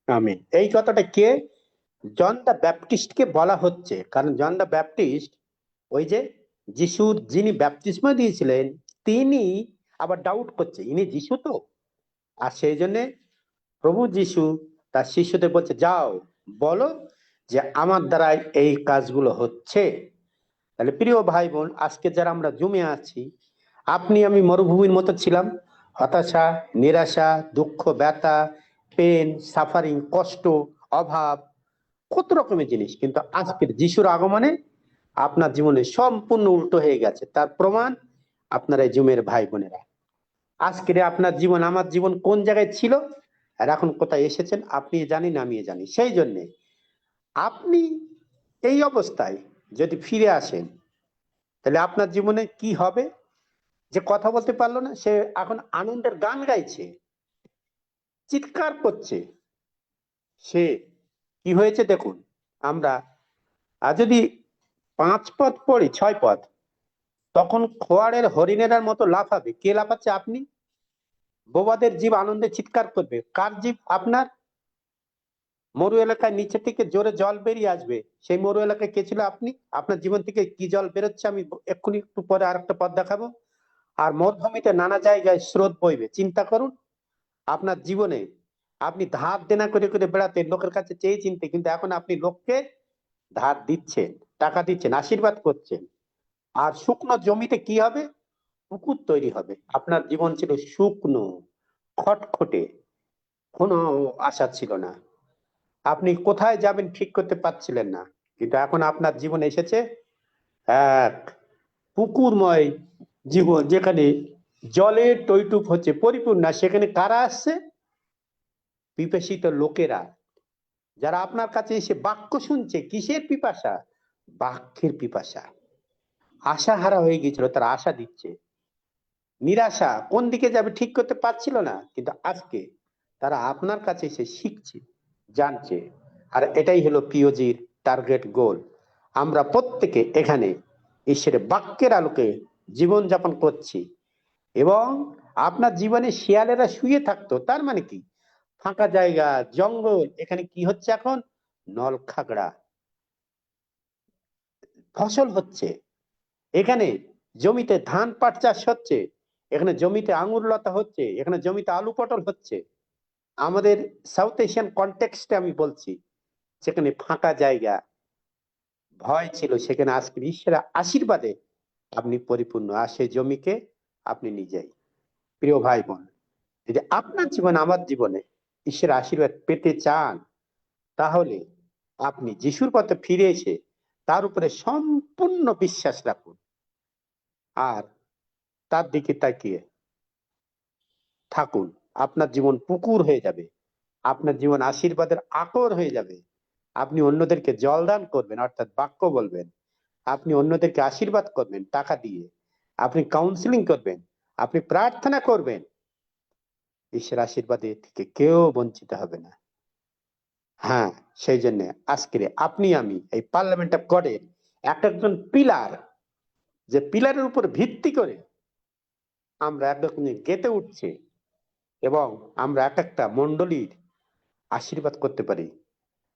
Speaker 4: আমেন। এই কথাটা কে? জন দ্য ব্যাপটিস্টকে বলা হচ্ছে, কারণ জন দ্য ব্যাপটিস্ট ওই যে যিশুর যিনি ব্যাপতিস্মা দিয়েছিলেন, তিনি আবার ডাউট করছে ইনি যিশু তো। আর সেই জন্য প্রভু যিশু তার শিষ্যদের বলছে, যাও বলো যে আমার দ্বারাই এই কাজগুলো হচ্ছে। তাহলে প্রিয় ভাই বোন, আজকে যারা আমরা জমে আছি, আপনি আমি মরুভূমির মতো ছিলাম, হতাশা, নিরাশা, দুঃখ, ব্যথা, পেন, সাফারিং, কষ্ট, অভাব, কত রকমের জিনিস। কিন্তু আজকের যিশুর আগমনে আপনার জীবনে সম্পূর্ণ উল্টো হয়ে গেছে। তার প্রমাণ আপনার এই জুমের ভাই বোনেরা। আজকের আপনার জীবন আমার জীবন কোন জায়গায় ছিল আর এখন কোথায় এসেছেন আপনি জানেন, আমি জানি। সেই জন্যে আপনি এই অবস্থায় যদি ফিরে আসেন, তাহলে আপনার জীবনে কি হবে? যে কথা বলতে পারলো না, সে এখন আনন্দের গান গাইছে, চিৎকার করছে। সে কি হয়েছে দেখুন, আমরা যদি 5 পদ পড়ি, 6 পদ, তখন খোয়াড়ের হরিণের মতো লাফাবে। কে লাফাচ্ছে? আপনি। বোবাদের জীব আনন্দে চিৎকার করবে। কার জীব? আপনার। মরু এলাকায় নিচে থেকে জোরে জল বেরিয়ে আসবে। সেই মরু এলাকায় কে ছিল? আপনি। আপনার জীবন থেকে কি জল বেরোচ্ছে আমি এক্ষুনি একটু পরে আরেকটা পদ দেখাবো। আর মরুভূমিতে নানা জায়গায় স্রোত বইবে। চিন্তা করুন আপনার জীবনে আপনি ধার দেনা করে করে বেড়াতেন, লোকের কাছে চেয়ে চিনতে, কিন্তু এখন আপনি লোককে ধার দিচ্ছেন, টাকা দিচ্ছেন, আশীর্বাদ করছেন। আর শুকনো জমিতে কি হবে? পুকুর তৈরি হবে। আপনার জীবন ছিল শুকনো, খটখটে, কোনো আশা ছিল না। আপনি কোথায় যাবেন ঠিক করতে পারছিলেন না। কিন্তু এখন আপনার জীবন এসেছে এক পুকুরময় জীবন, যেখানে জলের টইটুপ হচ্ছে পরিপূর্ণ। সেখানে কারা আসছে? পিপাসিত লোকেরা, যারা আপনার কাছে এসে বাক্য শুনছে। কিসের পিপাসা? বাক্যের পিপাসা। আশা হারা হয়ে গিয়েছিল, তারা আশা দিচ্ছে। নিরাশা, কোন দিকে যাবে ঠিক করতে পারছিল না, কিন্তু আজকে তারা আপনার কাছে এসে শিখছে, জানছে। আর এটাই হলো পিওজির টার্গেট গোল। আমরা প্রত্যেকে এখানে ঈশ্বরের বাক্যের আলোকে জীবন যাপন করছি। এবং আপনার জীবনে শিয়ালেরা শুয়ে থাকতো, তার মানে কি? ফাঁকা জায়গা, জঙ্গল। এখানে কি হচ্ছে এখন? নল খাগড়া, ফসল হচ্ছে। এখানে জমিতে ধান পাট চাষ হচ্ছে, এখানে জমিতে আঙুর লতা হচ্ছে, এখানে জমিতে আলু পটল হচ্ছে। আমাদের সাউথ এশিয়ান কনটেক্সটে আমি বলছি, সেখানে ফাঁকা জায়গা, ভয় ছিল, সেখানে আজকে ঈশ্বরের আশীর্বাদে আপনি পরিপূর্ণ। আর সেই জমিকে আপনি নিজেই। প্রিয় ভাই বোন, যদি আপনার জীবনে আমার জীবনে ঈশ্বরের আশীর্বাদ পেতে চান, তাহলে আপনি যিশুর পথে ফিরে এসে তার উপরে সম্পূর্ণ বিশ্বাস রাখুন। আর তার দিকে তাকিয়ে থাকুন। আপনার জীবন পুকুর হয়ে যাবে, আপনার জীবন আশীর্বাদের আকর হয়ে যাবে। আপনি অন্যদেরকে জলদান করবেন, অর্থাৎ বাক্য বলবেন। আপনি অন্যদেরকে আশীর্বাদ করবেন টাকা দিয়ে। আপনি কাউন্সিলিং করবেন, আপনি প্রার্থনা করবেন। ঈশ্বর আশীর্বাদে থেকে কেউ বঞ্চিত হবে না। হ্যাঁ, সেই জন্য আজকে আপনি আমি এই পার্লামেন্ট অফ গডের একজন পিলার, যে পিলারের উপর ভিত্তি করে আমরা একরকম গেতে উঠছে, এবং আমরা এক একটা মন্ডলীর আশীর্বাদ করতে পারি।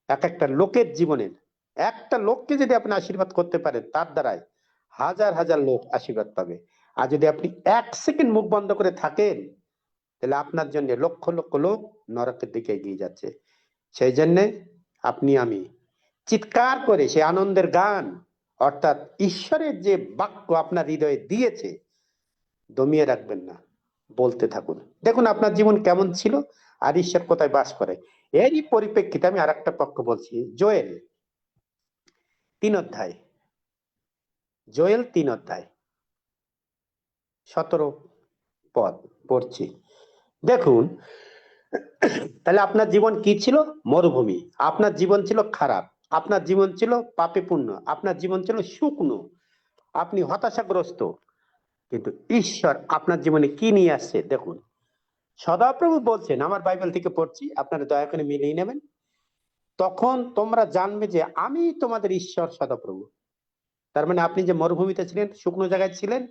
Speaker 4: এক একটা লোকের জীবনের, একটা লোককে যদি আপনি আশীর্বাদ করতে পারেন, তার দ্বারাই হাজার হাজার লোক আশীর্বাদ পাবে। আর যদি আপনি 1 সেকেন্ড মুখ বন্ধ করে থাকেন, তাহলে আপনার জন্য লক্ষ লক্ষ লোক নরকের দিকে এগিয়ে যাচ্ছে। সেই জন্য আপনি আমি চিৎকার করে সে আনন্দের গান, অর্থাৎ ঈশ্বরের যে বাক্য আপনার হৃদয়ে দিয়েছে, দমিয়ে রাখবেন না, বলতে থাকুন। দেখুন আপনার জীবন কেমন ছিল আর ঈশ্বর কোথায় বাস করে। এরই পরিপ্রেক্ষিতে আমি আরেকটা পক্ষ বলছি। জোয়েল 3 অধ্যায়, জোয়েল 3 অধ্যায় 17 পদ পড়ছি। দেখুন, তাহলে আপনার জীবন কি ছিল? মরুভূমি। আপনার জীবন ছিল খারাপ, আপনার জীবন ছিল পাপে পূর্ণ, আপনার জীবন ছিল শুকনো, আপনি হতাশাগ্রস্ত। কিন্তু ঈশ্বর আপনার জীবনে কি নিয়ে আসছে দেখুন। সদাপ্রভু বলছেন, আমার বাইবেল থেকে পড়ছি, আপনারা দয়া করে মিলিয়ে নেবেন। তখন তোমরা জানবে যে আমি তোমাদের ঈশ্বর সদাপ্রভু। তার মানে আপনি যে মরুভূমিতে ছিলেন, শুকনো জায়গায় ছিলেন,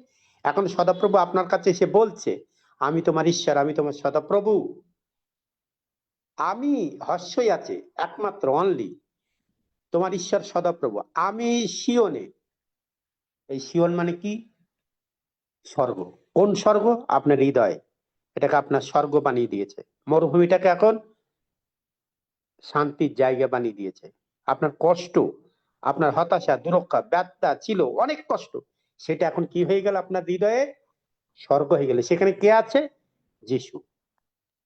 Speaker 4: এখন সদাপ্রভু আপনার কাছে এসে বলছে, আমি তোমার ঈশ্বর, আমি তোমার সদাপ্রভু। আমি হর্ষই আছে, একমাত্র অনলি তোমার ঈশ্বর সদাপ্রভু। আমি সিওনে, এই সিওন মানে কি? স্বর্গ। কোন স্বর্গ? আপনার হৃদয়, এটাকে আপনার স্বর্গ বানিয়ে দিয়েছে। মরুভূমিটাকে এখন শান্তির জায়গা বানিয়ে দিয়েছে। আপনার কষ্ট, আপনার হতাশা, দুরক্ষা, ব্যথা ছিল, অনেক কষ্ট, সেটা এখন কি হয়ে গেল? আপনার হৃদয়ে স্বর্গ হয়ে গেল। সেখানে কে আছে? যিশু।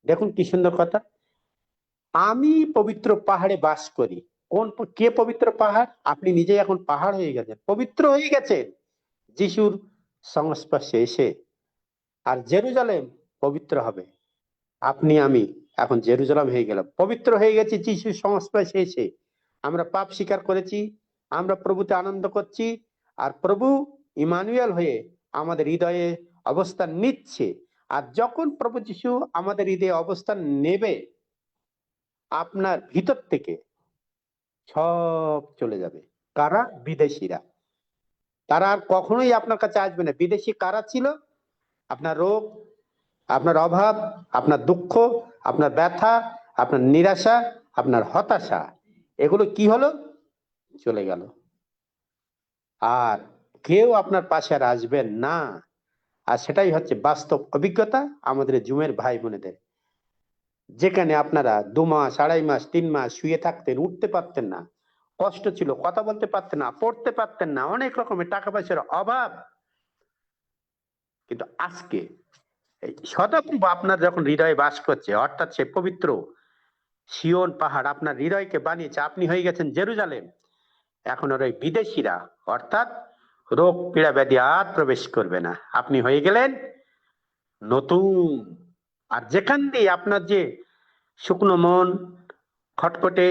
Speaker 4: দেখুন কি সুন্দর কথা, আমি পবিত্র পাহাড়ে বাস করি। কে পবিত্র পাহাড়? আপনি নিজেই এখন পাহাড় হয়ে গেছেন, পবিত্র হয়ে গেছেন যিশুর সংস্পর্শে এসে। আর জেরুজালেম পবিত্র হবে। আপনি আমি এখন জেরুজালেম হয়ে গেলাম, পবিত্র হয়ে গেছি যিশুর সংস্পর্শে এসে। আমরা পাপ স্বীকার করেছি, আমরা প্রভুতে আনন্দ করছি, আর প্রভু ইমানুয়েল হয়ে আমাদের হৃদয়ে অবস্থান নিচ্ছে। আর যখন প্রভু যিশু আমাদের হৃদয়ে অবস্থান নেবে, আপনার ভিতর থেকে সব চলে যাবে। কারা? বিদেশিরা। তারা আর কখনোই আপনার কাছে আসবে না। বিদেশি কারা ছিল? আপনার রোগ, আপনার অভাব, আপনার দুঃখ, আপনার ব্যথা, আপনার নিরাশা, আপনার হতাশা, এগুলো কি হলো? চলে গেল। আর কেউ আপনার পাশে আর আসবেন না। আর সেটাই হচ্ছে বাস্তব অভিজ্ঞতা আমাদের জুমের ভাই বোনেদের। যেখানে আপনারা 2 মাস, 2.5 মাস, 3 মাস শুয়ে থাকতেন, উঠতে পারতেন না, কষ্ট ছিল, কথা বলতে পারতেন না, পড়তে পারতেন না, অনেক রকমের টাকা পয়সার অভাব, কিন্তু আজকে এই সদাপ্রভু আপনার যখন হৃদয়ে বাস করছে, অর্থাৎ সে পবিত্র সিয়ন পাহাড় আপনার হৃদয়কে বানিয়েছে, আপনি হয়ে গেছেন জেরুজালেম। এখন আর ওই বিদেশিরা, অর্থাৎ রোগ পীড়া ব্যাধি আর প্রবেশ করবে না। আপনি হয়ে গেলেন নতুন। আর যেখান দিয়ে আপনার যে শুকনো মন, খটখটে,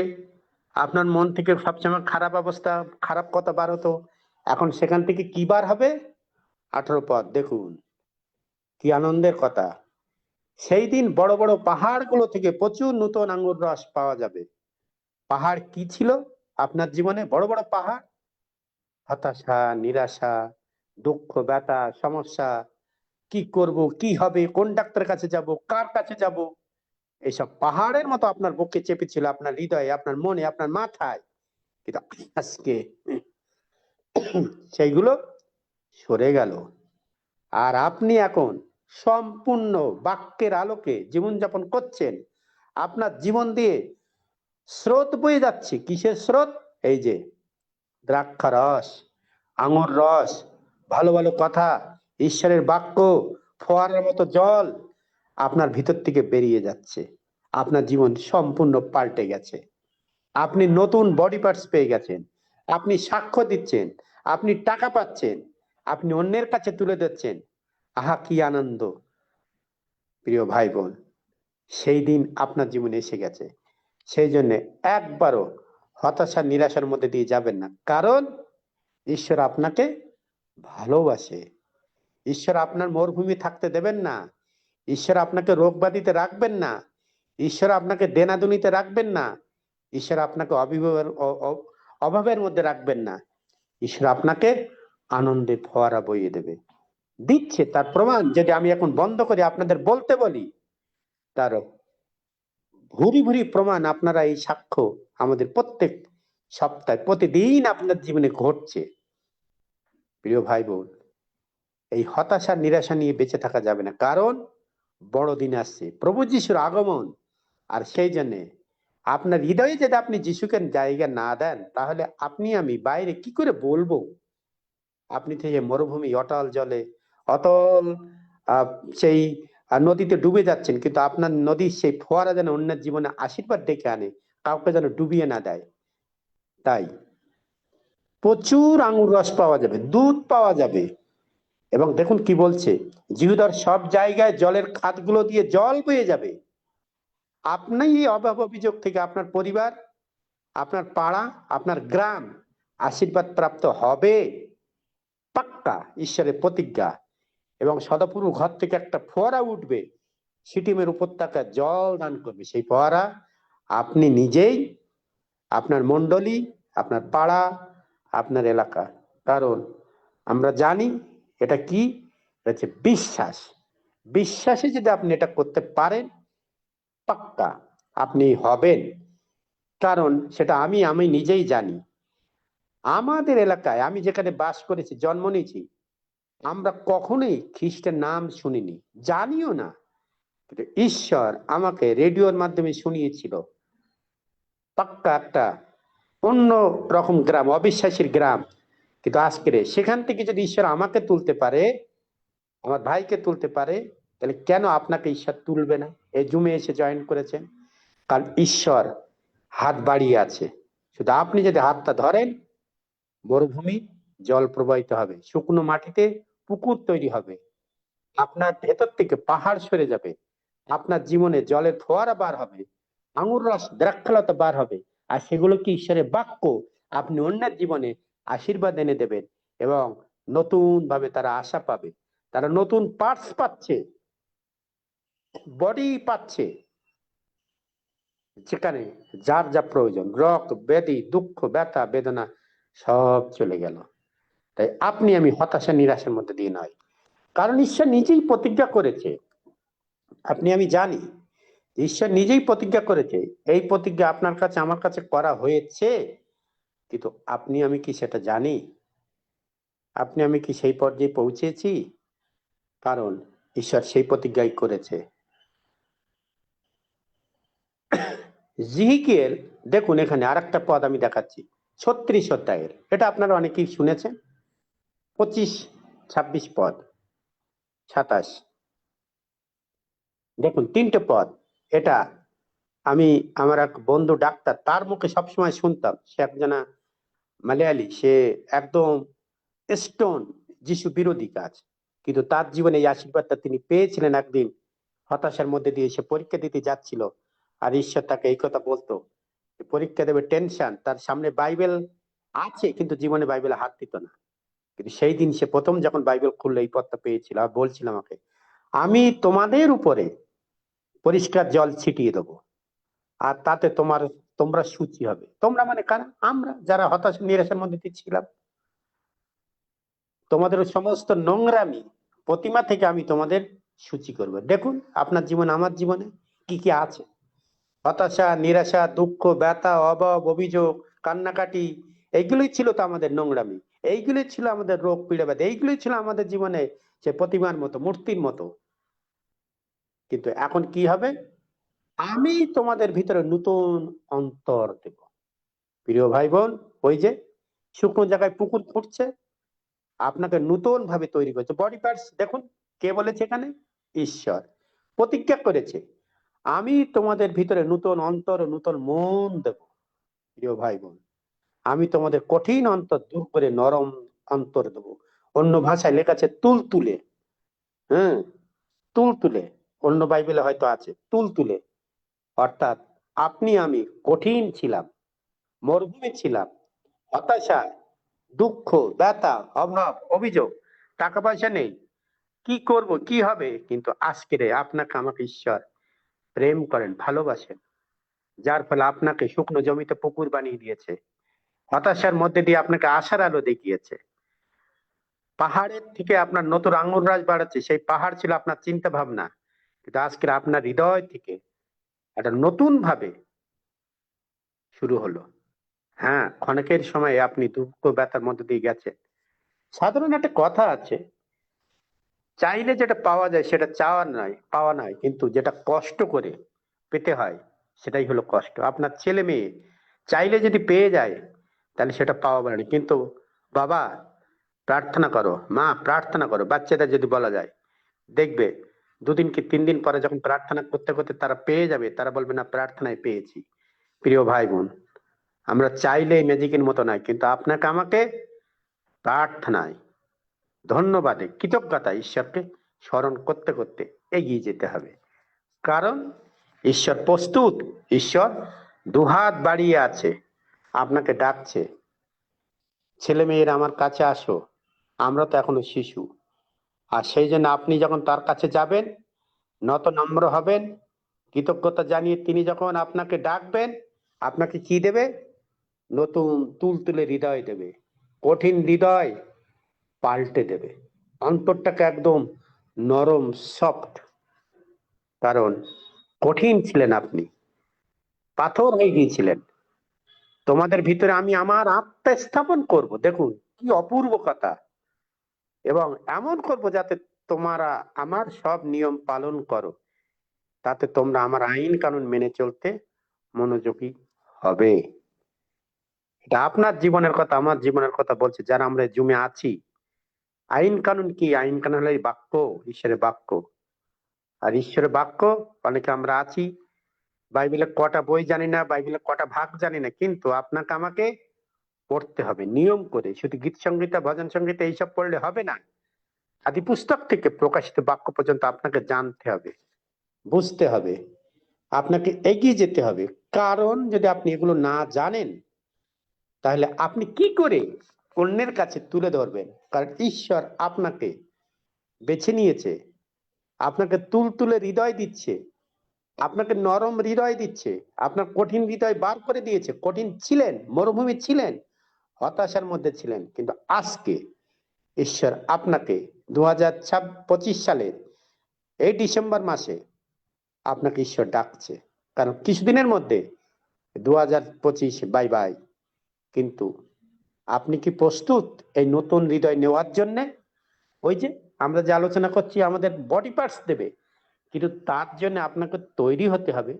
Speaker 4: আপনার মন থেকে সবসময় খারাপ অবস্থা, খারাপ কথা বার হতো, এখন সেখান থেকে কি বার হবে? 18 পদ দেখুন, কি আনন্দের কথা। সেই দিন বড় বড় পাহাড়গুলো থেকে প্রচুর নতুন আঙ্গুর রস পাওয়া যাবে। পাহাড় কি ছিল আপনার জীবনে? বড় বড় পাহাড়, হতাশা, নিরাশা, দুঃখ, ব্যথা, সমস্যা, কি করব, কি হবে, কোন ডাক্তারের কাছে যাব, কার কাছে যাব, এইসব পাহাড়ের মতো আপনার বুকে চেপেছিল, আপনার হৃদয়ে, আপনার মনে, আপনার মাথায়। কিন্তু আজকে সেইগুলো সরে গেল। আর আপনি এখন সম্পূর্ণ বাক্যের আলোকে জীবনযাপন করছেন। আপনার জীবন দিয়ে স্রোত বয়ে যাচ্ছে। কিসের স্রোত? এই যে দ্রাক্ষা রস, আঙুর রস, ভালো ভালো কথা, ঈশ্বরের বাক্য, ফোয়ারার মতো জল আপনার ভিতর থেকে বেরিয়ে যাচ্ছে। আপনার জীবন সম্পূর্ণ পাল্টে গেছে। আপনি নতুন বডি পার্টস পেয়ে গেছেন, আপনি সাক্ষ্য দিচ্ছেন, আপনি টাকা পাচ্ছেন, আপনি অন্যের কাছে তুলে দিচ্ছেন। আহা কি আনন্দ! প্রিয় ভাই বোন, সেই দিন আপনার জীবনে এসে গেছে। সেই জন্য একবারও হতাশা নিরাশার মধ্যে দিয়ে যাবেন না, কারণ ঈশ্বর আপনাকে ভালোবাসে। ঈশ্বর আপনার মরুভূমি থাকতে দেবেন না। ঈশ্বর আপনাকে রোগ ব্যাধিতে রাখবেন না। ঈশ্বর আপনাকে দেনাদুনিতে রাখবেন না। ঈশ্বর আপনাকে অভাবের মধ্যে রাখবেন না। ঈশ্বর আপনাকে আনন্দে ফোয়ারা বইয়ে দেবে, দিচ্ছে। তার প্রমাণ যদি আমি এখন বন্ধ করে আপনাদের বলতে বলি, তার ভুরি ভুরি প্রমাণ আপনারা এই সাক্ষ্য আমাদের প্রত্যেক সপ্তাহে প্রতিদিন আপনার জীবনে ঘটছে। প্রিয় ভাই বোন, এই হতাশা নিরাশা নিয়ে বেঁচে থাকা যাবে না, কারণ বড় দিন আসছে, প্রভু যিশুর আগমন। আর সেই জন্য আপনার হৃদয়ে যদি আপনি যিশুকে জায়গা না দেন, তাহলে আপনি আমি বাইরে কি করে বলবো? আপনি থেকে মরুভূমি, অটল জলে, অতল সেই নদীতে ডুবে যাচ্ছেন, কিন্তু আপনার নদীর সেই ফোয়ারা যেন অন্যের জীবনে আশীর্বাদ ডেকে আনে, কাউকে যেন ডুবিয়ে না দেয়। তাই প্রচুর আঙুর রস পাওয়া যাবে, দুধ পাওয়া যাবে। এবং দেখুন কি বলছে, জিহুদার সব জায়গায় জলের খাতগুলো দিয়ে জল বয়ে যাবে। আপনি এই অভাব অভিযোগ থেকে আপনার পরিবার, আপনার পাড়া, আপনার গ্রাম আশীর্বাদ প্রাপ্ত হবে, পাক্কা, ঈশ্বরের প্রতিজ্ঞা। এবং সদাপুরু ঘর থেকে একটা ফোয়ারা উঠবে, সিটিমের উপত্যকা জল দান করবে। সেই ফোয়ারা আপনি নিজেই, আপনার মন্ডলী, আপনার পাড়া, আপনার এলাকা। কারণ আমরা জানি এটা কি, এটা হচ্ছে বিশ্বাস। বিশ্বাসে যদি আপনি এটা করতে পারেন, পাক্কা আপনি হবেন। কারণ সেটা আমি নিজেই জানি। আমাদের এলাকায়, আমি যেখানে বাস করেছি, জন্ম নিয়েছি, আমরা কখনোই খ্রিস্টের নাম শুনিনি, জানিও না, কিন্তু ঈশ্বর আমাকে রেডিওর মাধ্যমে শুনিয়েছিল। পাক্কা একটা অন্য রকম গ্রাম, অবিশ্বাসীর গ্রাম, কিন্তু আজকে সেখান থেকে যদি ঈশ্বর আমাকে তুলতে পারে, আমার ভাইকে তুলতে পারে, তাহলে কেন আপনাকে ঈশ্বর তুলবে না? এই জুমে এসে জয়েন করেছেন, কারণ ঈশ্বর হাত বাড়িয়ে আছে। শুধু আপনি যদি হাতটা ধরেন, মরুভূমি জল প্রবাহিত হবে, শুকনো মাটিতে পুকুর তৈরি হবে, আপনার ভেতর থেকে পাহাড় সরে যাবে, আপনার জীবনে জলের ফোয়ারা বার হবে, আঙুর রস দ্রাক্ষালতা বার হবে, আর সেগুলো কি ঈশ্বরের বাক্য, আপনি অন্যের জীবনে আশীর্বাদ এনে দেবেন, এবং নতুন ভাবে তারা আশা পাবে, তারা নতুন পার্টস পাচ্ছে, বডি পাচ্ছে, যেখানে যার যা প্রয়োজন, রোগ ব্যাধি দুঃখ ব্যথা বেদনা সব চলে গেল। তাই আপনি আমি হতাশা নিরাশার মধ্যে দিয়ে নয়, কারণ ঈশ্বর নিজেই প্রতিজ্ঞা করেছে, আপনি আমি জানি ঈশ্বর নিজেই প্রতিজ্ঞা করেছে, এই প্রতিজ্ঞা আপনার কাছে আমার কাছে করা হয়েছে, কিন্তু আপনি আমি কি সেটা জানি? আপনি আমি কি সেই পর্যায়ে পৌঁছেছি? কারণ ঈশ্বর সেই প্রতিজ্ঞাই করেছে। জিহিকিয়েল, দেখুন এখানে আর একটা পদ আমি দেখাচ্ছি, 36 অধ্যায়ের, এটা আপনারা অনেকেই শুনেছেন, 25, 26 পদ, 27, দেখুন 3টে পদ। এটা আমি আমার এক বন্ধু ডাক্তার, তার মুখে সবসময় শুনতাম, সে একজনা মালয়ালি, সে একদম স্টোন যিশু বিরোধী কাজ, কিন্তু তার জীবনে এই আশীর্বাদটা তিনি পেয়েছিলেন। একদিন হতাশার মধ্যে দিয়ে সে পরীক্ষা দিতে যাচ্ছিল, আর ঈশ্বর তাকে এই কথা বলতো, পরীক্ষা দেবে, টেনশন, তার সামনে বাইবেল আছে কিন্তু জীবনে বাইবেলে হাত দিত না, কিন্তু সেই দিন সে প্রথম যখন বাইবেল খুললো এই পদটা পেয়েছিল, আর বলছিল আমাকে, আমি তোমাদের উপরে পরিষ্কার জল ছিটিয়ে দেবো, আর তাতে তোমরা সুচি হবে। তোমরা মানে কারা? আমরা যারা হতাশা নিরাশার মধ্যে দিয়ে ছিলাম, তোমাদের সমস্ত নোংরামি প্রতিমা থেকে আমি তোমাদের সূচি করব। দেখুন আপনার জীবন আমার জীবনে কি কি আছে, হতাশা নিরাশা দুঃখ ব্যথা অভাব অভিযোগ কান্নাকাটি, এইগুলোই ছিল তো আমাদের নোংরামি, এইগুলোই ছিল আমাদের রোগ পীড়া ব্যাধি, এইগুলোই ছিল আমাদের জীবনে সে প্রতিমার মতো মূর্তির মতো। কিন্তু এখন কি হবে? আমি তোমাদের ভিতরে নতুন অন্তর দেব। প্রিয় ভাই বোন, ওই যে শুকনো জায়গায় পুকুর ফুটছে, আপনাকে নতুন ভাবে তৈরি করেছে, বডি পার্টস দেখুন, কে বলেছে এখানে? ঈশ্বর প্রতিজ্ঞা করেছে, আমি তোমাদের ভিতরে নতুন অন্তর নতুন মন দেব। প্রিয় ভাই বোন, আমি তোমাদের কঠিন অন্তর দূর করে নরম অন্তর দেব। অন্য ভাষায় লেখা আছে তুলতুলে, হ্যাঁ, তুলতুলে, অন্য বাইবেলে হয়তো আছে তুলতুলে, অর্থাৎ আপনি আমি কঠিন ছিলাম, মরুভূমি ছিলাম, হতাশায় দুঃখ ব্যথা অভাব অভিযোগ, টাকা পয়সা নেই, কি করব কি হবে, কিন্তু আজকে আপনাকে আমাকে ঈশ্বর প্রেম করেন, ভালোবাসেন, যার ফলে আপনাকে শুকনো জমিতে পুকুর বানিয়ে দিয়েছে, হতাশার মধ্যে দিয়ে আপনাকে আশার আলো দেখিয়েছে, পাহাড়ের থেকে আপনার নতুন আঙুর গাছ বাড়াচ্ছে, সেই পাহাড় ছিল আপনার চিন্তা ভাবনা, কিন্তু আজকে আপনার হৃদয় থেকে একটা নতুন ভাবে শুরু হলো। হ্যাঁ, ক্ষণিকের সময় আপনি দুঃখ ব্যথার মধ্যে দিয়ে গেছেন। সাধারণ একটা কথা আছে, চাইলে যেটা পাওয়া যায় সেটা চাওয়ার নয়, পাওয়া নয়, কিন্তু যেটা কষ্ট করে পেতে হয় সেটাই হলো কষ্ট। আপনার ছেলে মেয়ে চাইলে যদি পেয়ে যায় তাহলে সেটা পাওয়া বলে না, কিন্তু বাবা প্রার্থনা করো, মা প্রার্থনা করো, বাচ্চাদের যদি বলা যায়, দেখবে 2 দিন কি 3 দিন পরে যখন প্রার্থনা করতে করতে তারা পেয়ে যাবে, তারা বলবে না প্রার্থনায় পেয়েছি। প্রিয় ভাই বোন, আমরা চাইলেই ম্যাজিকের মতো নয়, কিন্তু আপনাকে আমাকে প্রার্থনায় ধন্যবাদে কৃতজ্ঞতা ঈশ্বরকে স্মরণ করতে করতে এগিয়ে যেতে হবে, কারণ ঈশ্বর প্রস্তুত, ঈশ্বর দুহাত বাড়িয়ে আছে, আপনাকে ডাকছে, ছেলে মেয়েরা আমার কাছে আসো। আমরা তো এখনো শিশু, আর সেই জন্য আপনি যখন তার কাছে যাবেন, নত নম্র হবেন, কৃতজ্ঞতা জানিয়ে তিনি যখন আপনাকে ডাকবেন, আপনাকে কি দেবে? নতুন তুলতুলে হৃদয় দেবে, কঠিন হৃদয় পাল্টে দেবে, অন্তরটাকে একদম নরম সফট, কারণ কঠিন ছিলেন আপনি, পাথর হয়ে গিয়েছিলেন, তোমাদের ভিতরে আমি আমার আত্মা স্থাপন করব। দেখুন কি অপূর্ব কথা, এবং এমন করব যাতে তোমরা আমার সব নিয়ম পালন করো, তাতে তোমরা আমার আইন কানুন মেনে চলতে মনোযোগী হবে। এটা আপনার জীবনের কথা, আমার জীবনের কথা বলছে যারা আমরা জুমে আছি। আইন কানুন কি? আইন কানুন হলো এই বাক্য, ঈশ্বরের বাক্য। আর ঈশ্বরের বাক্য, অনেকে আমরা আছি বাইবেলের কটা বই জানি না, বাইবেলের কটা ভাগ জানি না, কিন্তু আপনাকে আমাকে পড়তে হবে নিয়ম করে। শুধু গীত সংগীতা, ভজন সংগীতা এইসব পড়লে হবে না। আদি পুস্তক থেকে প্রকাশিত বাক্য পর্যন্ত আপনাকে জানতে হবে, বুঝতে হবে, আপনাকে এগিয়ে যেতে হবে। কারণ যদি আপনি এগুলো না জানেন, তাহলে আপনি কি করে অন্যের কাছে তুলে ধরবেন? কারণ ঈশ্বর আপনাকে বেছে নিয়েছে, আপনাকে তুলতুলে হৃদয় দিচ্ছে, আপনাকে নরম হৃদয় দিচ্ছে, আপনার কঠিন হৃদয় বার করে দিয়েছে। কঠিন ছিলেন, মরুভূমি ছিলেন, হতাশার মধ্যে ছিলেন, কিন্তু আজকে ঈশ্বর আপনাকে 2025 সালের এই ডিসেম্বর মাসে আপনাকে ঈশ্বর ডাকছে। কারণ কিছুদিনের মধ্যে 2025 বাই বাই। কিন্তু আপনি কি প্রস্তুত এই নতুন হৃদয় নেওয়ার জন্য? ওই যে আমরা যে আলোচনা করছি, আমাদের বডি পার্টস দেবে, কিন্তু তার জন্য আপনাকে তৈরি হতে হবে,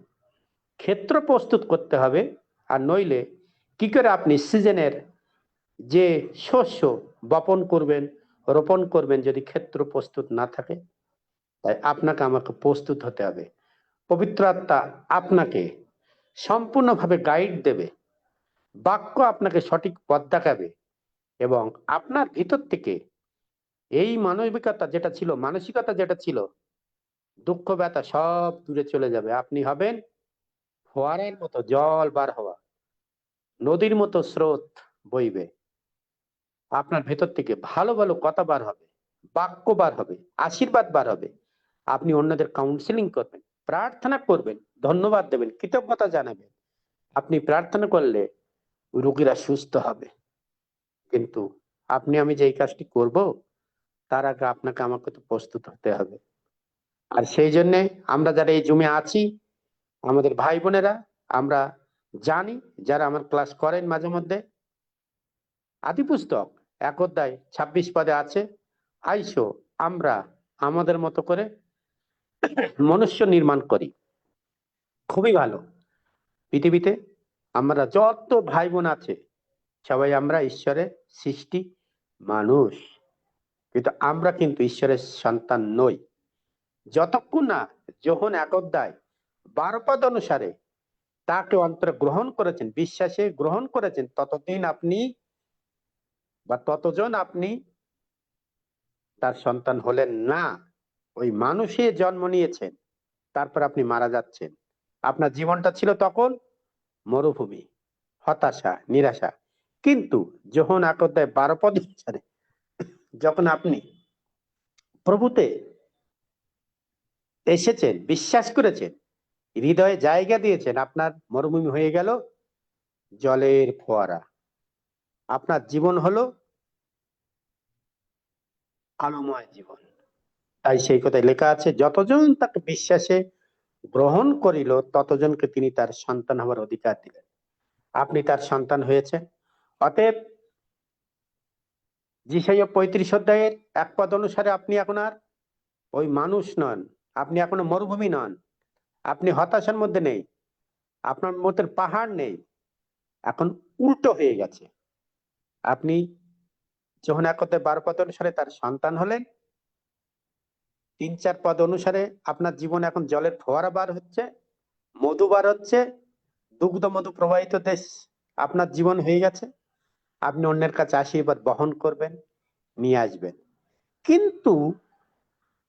Speaker 4: ক্ষেত্র প্রস্তুত করতে হবে। আর নইলে কি করে আপনি সিজনের যে শস্য বপন করবেন, রোপণ করবেন, যদি ক্ষেত্র প্রস্তুত না থাকে? তাই আপনাকে আমাকে প্রস্তুত হতে হবে। পবিত্র আত্মা আপনাকে সম্পূর্ণভাবে গাইড দেবে, বাক্য আপনাকে সঠিক পথ দেখাবে, এবং আপনার ভিতর থেকে এই মানবিকতা যেটা ছিল, মানসিকতা যেটা ছিল, দুঃখ ব্যথা সব দূরে চলে যাবে। আপনি হবেন ফোয়ারার মতো জল বার হওয়া, নদীর মতো স্রোত বইবে। আপনার ভেতর থেকে ভালো ভালো কথা বার হবে, বাক্য বার হবে, আশীর্বাদ বার হবে। আপনি অন্যদের কাউন্সিলিং করবেন, প্রার্থনা করবেন, ধন্যবাদ দেবেন, কৃতজ্ঞতা জানাবেন। আপনি প্রার্থনা করলে রোগীরা সুস্থ হবে। কিন্তু আপনি আমি যে এই কাজটি করব, তার আগে আপনাকে আমাকে তো প্রস্তুত হতে হবে। আর সেই জন্যে আমরা যারা এই জুমে আছি, আমাদের ভাই বোনেরা, আমরা জানি, যারা আমার ক্লাস করেন মাঝে মধ্যে, আদি পুস্তক 1 অধ্যায় 26 পদে আছে, আইসো আমরা আমাদের মতো করে মনুষ্য নির্মাণ করি। খুবই ভালো। পৃথিবীতে আমরা যত ভাই বোন আছে, সবাই আমরা ঈশ্বরের সৃষ্টি মানুষ, কিন্তু আমরা কিন্তু ঈশ্বরের সন্তান নই। যতক্ষণ না যোহন 1 অধ্যায় 12 পদ অনুসারে তাকে অন্তরে গ্রহণ করেছেন, বিশ্বাসে গ্রহণ করেছেন, ততদিন আপনি বা ততজন আপনি তার সন্তান হলেন না। ওই মানুষে জন্ম নিয়েছেন, তারপর আপনি মারা যাচ্ছেন। আপনার জীবনটা ছিল তখন মরুভূমি, হতাশা, নিরাশা। কিন্তু যোহন 1 অধ্যায় 12 পদ অনুসারে যখন আপনি প্রভুতে এসেছেন, বিশ্বাস করেছেন, হৃদয়ে জায়গা দিয়েছেন, আপনার মরুভূমি হয়ে গেল জলের ফোয়ারা। আপনার জীবন হলো আলোময় জীবন। তাই সেই কথায় লেখা আছে, যতজন তাকে বিশ্বাসে গ্রহণ করিল, ততজনকে তিনি তার সন্তান হওয়ার অধিকার দিলেন। আপনি তার সন্তান হয়েছেন। অতএব যিশাইয়া 35 অধ্যায়ের 1 পদ অনুসারে আপনি এখন আর ওই মানুষ নন, আপনি এখনো মরুভূমি নন, আপনি হতাশার মধ্যে নেই, আপনার মধ্যে পাহাড় নেই, এখন উল্টো হয়ে গেছে। আপনি যখন 1 অধ্যায় 12 পদ অনুসারে তার সন্তান হলেন, 3-4 পদ অনুসারে আপনার জীবন এখন জলের ফোয়ারা বার হচ্ছে, মধু বার হচ্ছে, দুগ্ধ মধু প্রবাহিত দেশ আপনার জীবন হয়ে গেছে। আপনি অন্যের কাছে আশীর্বাদ বহন করবেন, নিয়ে আসবেন। কিন্তু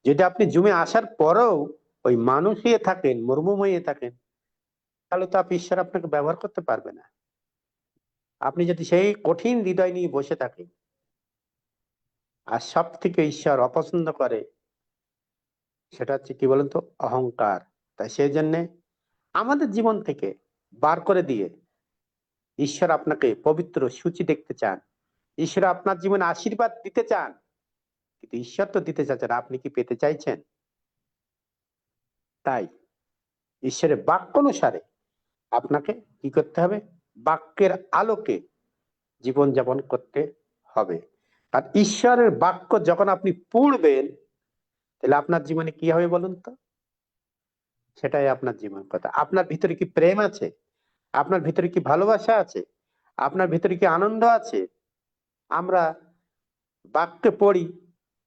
Speaker 4: যদি আপনি জুমে আসার পরেও ওই মানুষ হয়ে থাকেন, মরুভূমি হয়ে থাকেন, তাহলে তো আপনি ঈশ্বর আপনাকে ব্যবহার করতে পারবে না। আপনি যদি সেই কঠিন হৃদয় নিয়ে বসে থাকেন, আর সব থেকে ঈশ্বর অপছন্দ করে সেটা হচ্ছে কি বলেন তো? অহংকার। তাই সেই জন্যে আমাদের জীবন থেকে বার করে দিয়ে ঈশ্বর আপনাকে পবিত্র সূচি দেখতে চান, ঈশ্বর আপনার জীবনে আশীর্বাদ দিতে চান। কিন্তু ঈশ্বর তো দিতে চাচ্ছেন, আপনি কি পেতে চাইছেন? তাই ঈশ্বরের বাক্য অনুসারে আপনাকে কি করতে হবে? বাক্যের আলোকে জীবন যাপন করতে হবে। আর ঈশ্বরের বাক্য যখন আপনি পড়বেন, তাহলে আপনার জীবনে কি হবে বলুন তো? সেটাই আপনার জীবন কথা। আপনার ভিতরে কি প্রেম আছে? আপনার ভিতরে কি ভালোবাসা আছে? আপনার ভিতরে কি আনন্দ আছে? আমরা বাক্যে পড়ি,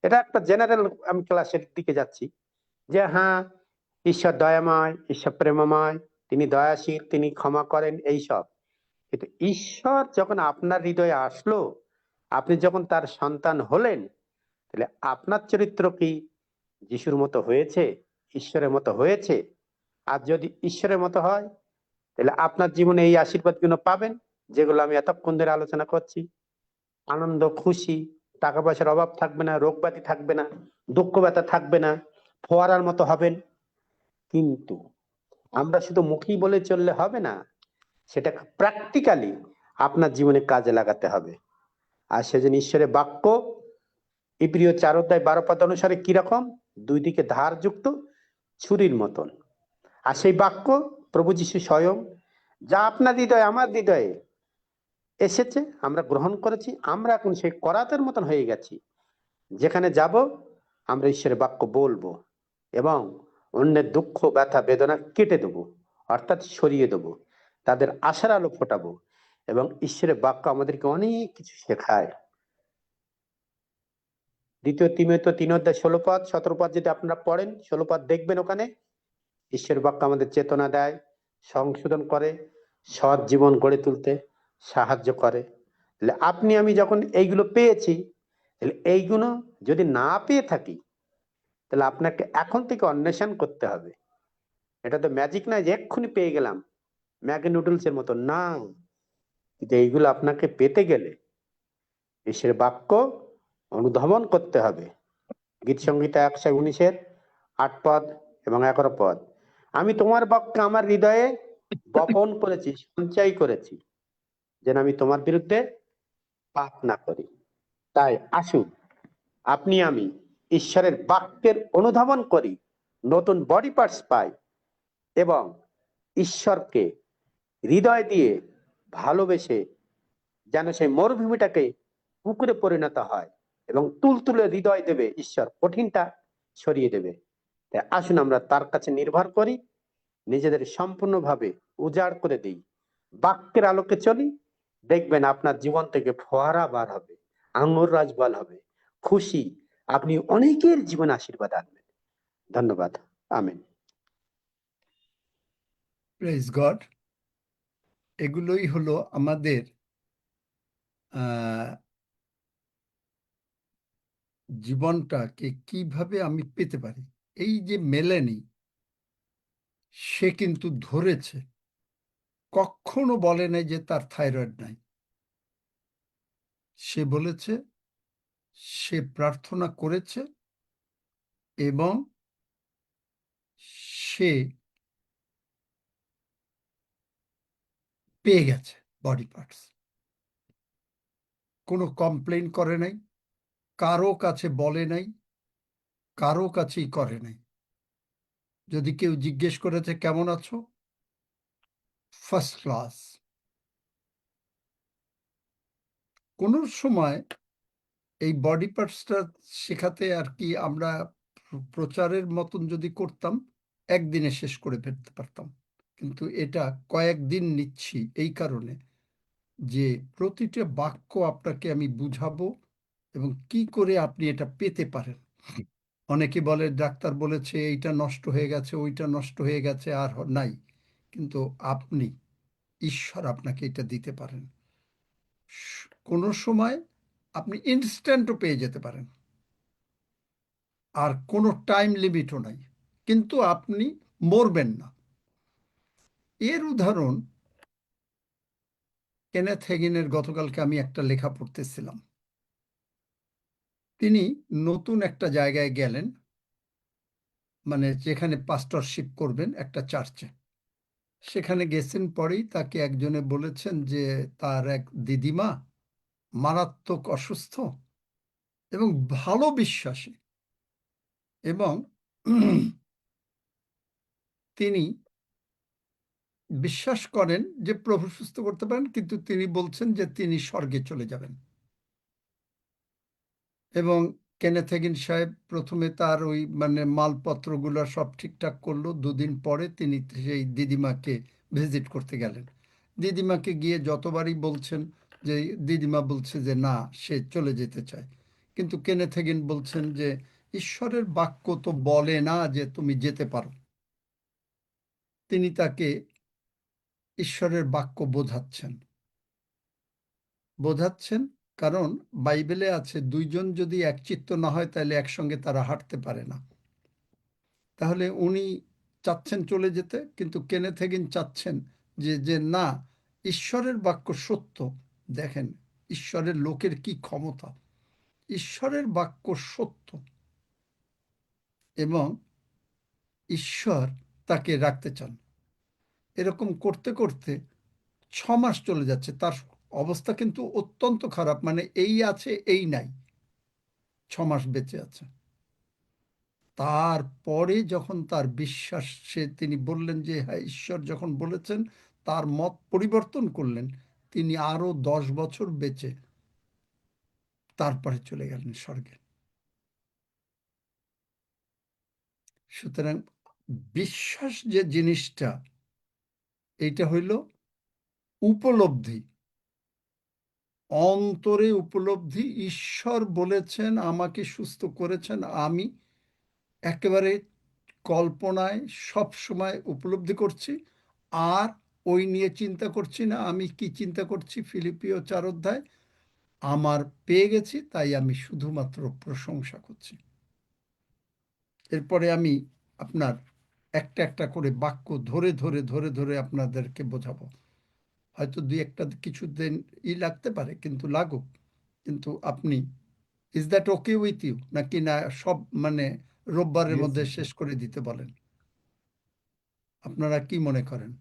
Speaker 4: এটা একটা জেনারেল, আমি ক্লাসের দিকে যাচ্ছি, যে হ্যাঁ, ঈশ্বর দয়াময়, ঈশ্বর প্রেমময়, তিনি দয়াশীল, তিনি ক্ষমা করেন, এইসব। কিন্তু ঈশ্বর যখন আপনার হৃদয়ে আসলো, আপনি যখন তার সন্তান হলেন, তাহলে আপনার চরিত্র কি যিশুর মতো হয়েছে? ঈশ্বরের মতো হয়েছে? আর যদি ঈশ্বরের মতো হয়, তাহলে আপনার জীবনে এই আশীর্বাদগুলো পাবেন, যেগুলো আমি এতক্ষণ ধরে আলোচনা করছি। আনন্দ, খুশি, টাকা পয়সার অভাব থাকবে না, রোগ ব্যাধি থাকবে না, দুঃখ ব্যথা থাকবে না, ফোয়ারার মতো হবেন। কিন্তু আমরা শুধু মুখেই বলে চললে হবে না, সেটা প্র্যাকটিক্যালি আপনার জীবনে কাজে লাগাতে হবে। আর সেজন্য ঈশ্বরের বাক্য ইব্রিয় 4 অধ্যায় 12 পদ অনুসারে কিরকম? দুই দিকে ধার যুক্ত ছুরির মতন। আর সেই বাক্য প্রভু যীশু স্বয়ং, যা আপনার হৃদয়ে আমার হৃদয়ে এসেছে, আমরা গ্রহণ করেছি, আমরা এখন সেই করাতের মতন হয়ে গেছি। যেখানে যাব, আমরা ঈশ্বরের বাক্য বলবো এবং অন্যের দুঃখ, ব্যথা, বেদনা কেটে দেবো, অর্থাৎ সরিয়ে দেবো, তাদের আশার আলো ফোটাবো। এবং ঈশ্বরের বাক্য আমাদেরকে অনেক কিছু শেখায়। 2 তিমোথেও 3 অধ্যায় 16 পদ 17 পদ যদি আপনারা পড়েন, 16 পদ দেখবেন, ওখানে ঈশ্বরের বাক্য আমাদের চেতনা দেয়, সংশোধন করে, সৎ জীবন গড়ে তুলতে সাহায্য করে। তাহলে আপনি আমি যখন এইগুলো পেয়েছি, তাহলে এইগুলো যদি না পেয়ে থাকি, তাহলে আপনাকে এখন থেকে অন্বেষণ করতে হবে। এটা তো ম্যাজিক নয় যে এক্ষুনি পেয়ে গেলাম, ম্যাগি নুডলস এর মতো না। কিন্তু এইগুলো আপনাকে পেতে গেলে ঈশ্বরের বাক্য অনুধাবন করতে হবে। গীত সংহিতা 119-8 পদ এবং 11 পদ, আমি তোমার বাক্য আমার হৃদয়ে বপন করেছি, সঞ্চয় করেছি, যেন আমি তোমার বিরুদ্ধে পাপ না করি। তাই আসুন, আপনি আমি ঈশ্বরের বাক্যের অনুধাবন করি, নতুন বডি পার্টস পাই এবং ঈশ্বরকে হৃদয় দিয়ে ভালোবেসে যেন সেই মরুভূমিটাকে পুকুরে পরিণত হয় এবং তুলতুলে হৃদয় দেবে ঈশ্বর, কঠিনটা সরিয়ে দেবে। তাই আসুন আমরা তার কাছে নির্ভর করি, নিজেদের সম্পূর্ণভাবে উজাড় করে দিই, বাক্যের আলোকে চলি। দেখবেন আপনার জীবন থেকে ফোয়ারা বার হবে, আঙ্গুর রাজ বল হবে, খুশি, আপনি অনেকের জীবন আশীর্বাদ আনবেন। ধন্যবাদ। আমেন।
Speaker 2: Praise God. এগুলোই হলো আমাদের জীবনটাকে কিভাবে আমি পেতে পারি। এই যে মেলেনি, সে কিন্তু ধরেছে, কখনো বলে নাই যে তার থাইরয়েড নাই। সে বলেছে সে প্রার্থনা করেছে এবং সে পেয়ে গেছে বডি পার্টস। কোনো কমপ্লেন করে নাই, কারো কাছে বলে নাই, কারো কাছেই করে নাই। যদি কেউ জিজ্ঞেস করেছে কেমন আছো, ফার্স্ট ক্লাস। কোনো সময় এই বডি পার্টসটা শেখাতে আর কি আমরা প্রচারের মতন যদি করতাম, একদিনে শেষ করে ফেলতে পারতাম। কিন্তু এটা কয়েকদিন নিচ্ছি এই কারণে যে প্রতিটা বাক্য আপনাকে আমি বুঝাবো এবং কি করে আপনি এটা পেতে পারেন। অনেকে বলে ডাক্তার বলেছে এইটা নষ্ট হয়ে গেছে, ওইটা নষ্ট হয়ে গেছে, আর নাই। কিন্তু আপনি, ঈশ্বর আপনাকে এটা দিতে পারেন। কোনো সময় আপনি ইনস্ট্যান্টও পেয়ে যেতে পারেন, আর কোনো টাইম লিমিটও নাই, কিন্তু আপনি মরবেন না। এর উদাহরণ কেনেথ হেগিনের গতকালকে আমি একটা লেখা পড়তেছিলাম। তিনি নতুন একটা জায়গায় গেলেন, মানে যেখানে পাস্টরশিপ করবেন একটা চার্চে। সেখানে গেছেন, পরেই তাকে একজনে বলেছেন যে তার এক দিদিমা মারাত্মক অসুস্থ এবং ভালো বিশ্বাসী, এবং তিনি বিশ্বাস করেন যে প্রভু সুস্থ করতে পারেন, কিন্তু তিনি বলছেন যে তিনি স্বর্গে চলে যাবেন। এবং কেনেথ হেগিন সাহেব প্রথমে তার ওই মানে মালপত্রগুলো সব ঠিকঠাক করলো। 2 দিন পরে তিনি সেই দিদিমাকে ভিজিট করতে গেলেন। দিদিমাকে গিয়ে যতবারই বলছেন, যে দিদিমা বলছে যে না, সে চলে যেতে চায়। কিন্তু কেনেথ হেগিন বলছেন যে ঈশ্বরের বাক্য তো বলে না যে তুমি যেতে পারো। তিনি তাকে ঈশ্বরের বাক্য বোঝাচ্ছেন, কারণ বাইবেলে আছে 2জন যদি একচিত্ত না হয় তাহলে একসঙ্গে তারা হাঁটতে পারে না। তাহলে উনি চাচ্ছেন চলে যেতে, কিন্তু কেনেথ হেগিন চাচ্ছেন যে না, ঈশ্বরের বাক্য সত্য। দেখেন ঈশ্বরের লোকের কি ক্ষমতা, ঈশ্বরের বাক্য সত্য এবং ঈশ্বর তাকে রাখতে চান। এরকম করতে করতে 6 মাস চলে যাচ্ছে। তার অবস্থা কিন্তু অত্যন্ত খারাপ, মানে এই আছে এই নাই, 6 মাস বেঁচে আছে। তারপরে যখন তার বিশ্বাস, তিনি বললেন যে হ্যাঁ, ঈশ্বর যখন বলেছেন, তার মত পরিবর্তন করলেন। তিনি আরো 10 বছর বেঁচে তারপরে চলে গেলেন স্বর্গে। সুতরাং বিশ্বাস যে জিনিসটা, এইটা হইল উপলব্ধি, অন্তরে উপলব্ধি। ঈশ্বর বলেছেন, আমাকে সুস্থ করেছেন, আমি একেবারে কল্পনায় সব সময় উপলব্ধি করছি, আর ওই নিয়ে চিন্তা করছি না। আমি কি চিন্তা করছি? ফিলিপিও 4 অধ্যায়, আমার পেয়ে গেছি, তাই আমি শুধুমাত্র প্রশংসা করছি। এরপরে আমি আপনার একটা একটা করে বাক্য ধরে ধরে ধরে ধরে আপনাদেরকে বোঝাবো। হয়তো 2-একটা কিছুদিন লাগতে পারে, কিন্তু লাগুক। কিন্তু আপনি, is that okay with you, নাকি না সব মানে রোববারের
Speaker 1: Yes,
Speaker 2: মধ্যে
Speaker 1: sir.
Speaker 2: শেষ করে দিতে বলেন? আপনারা কি মনে করেন,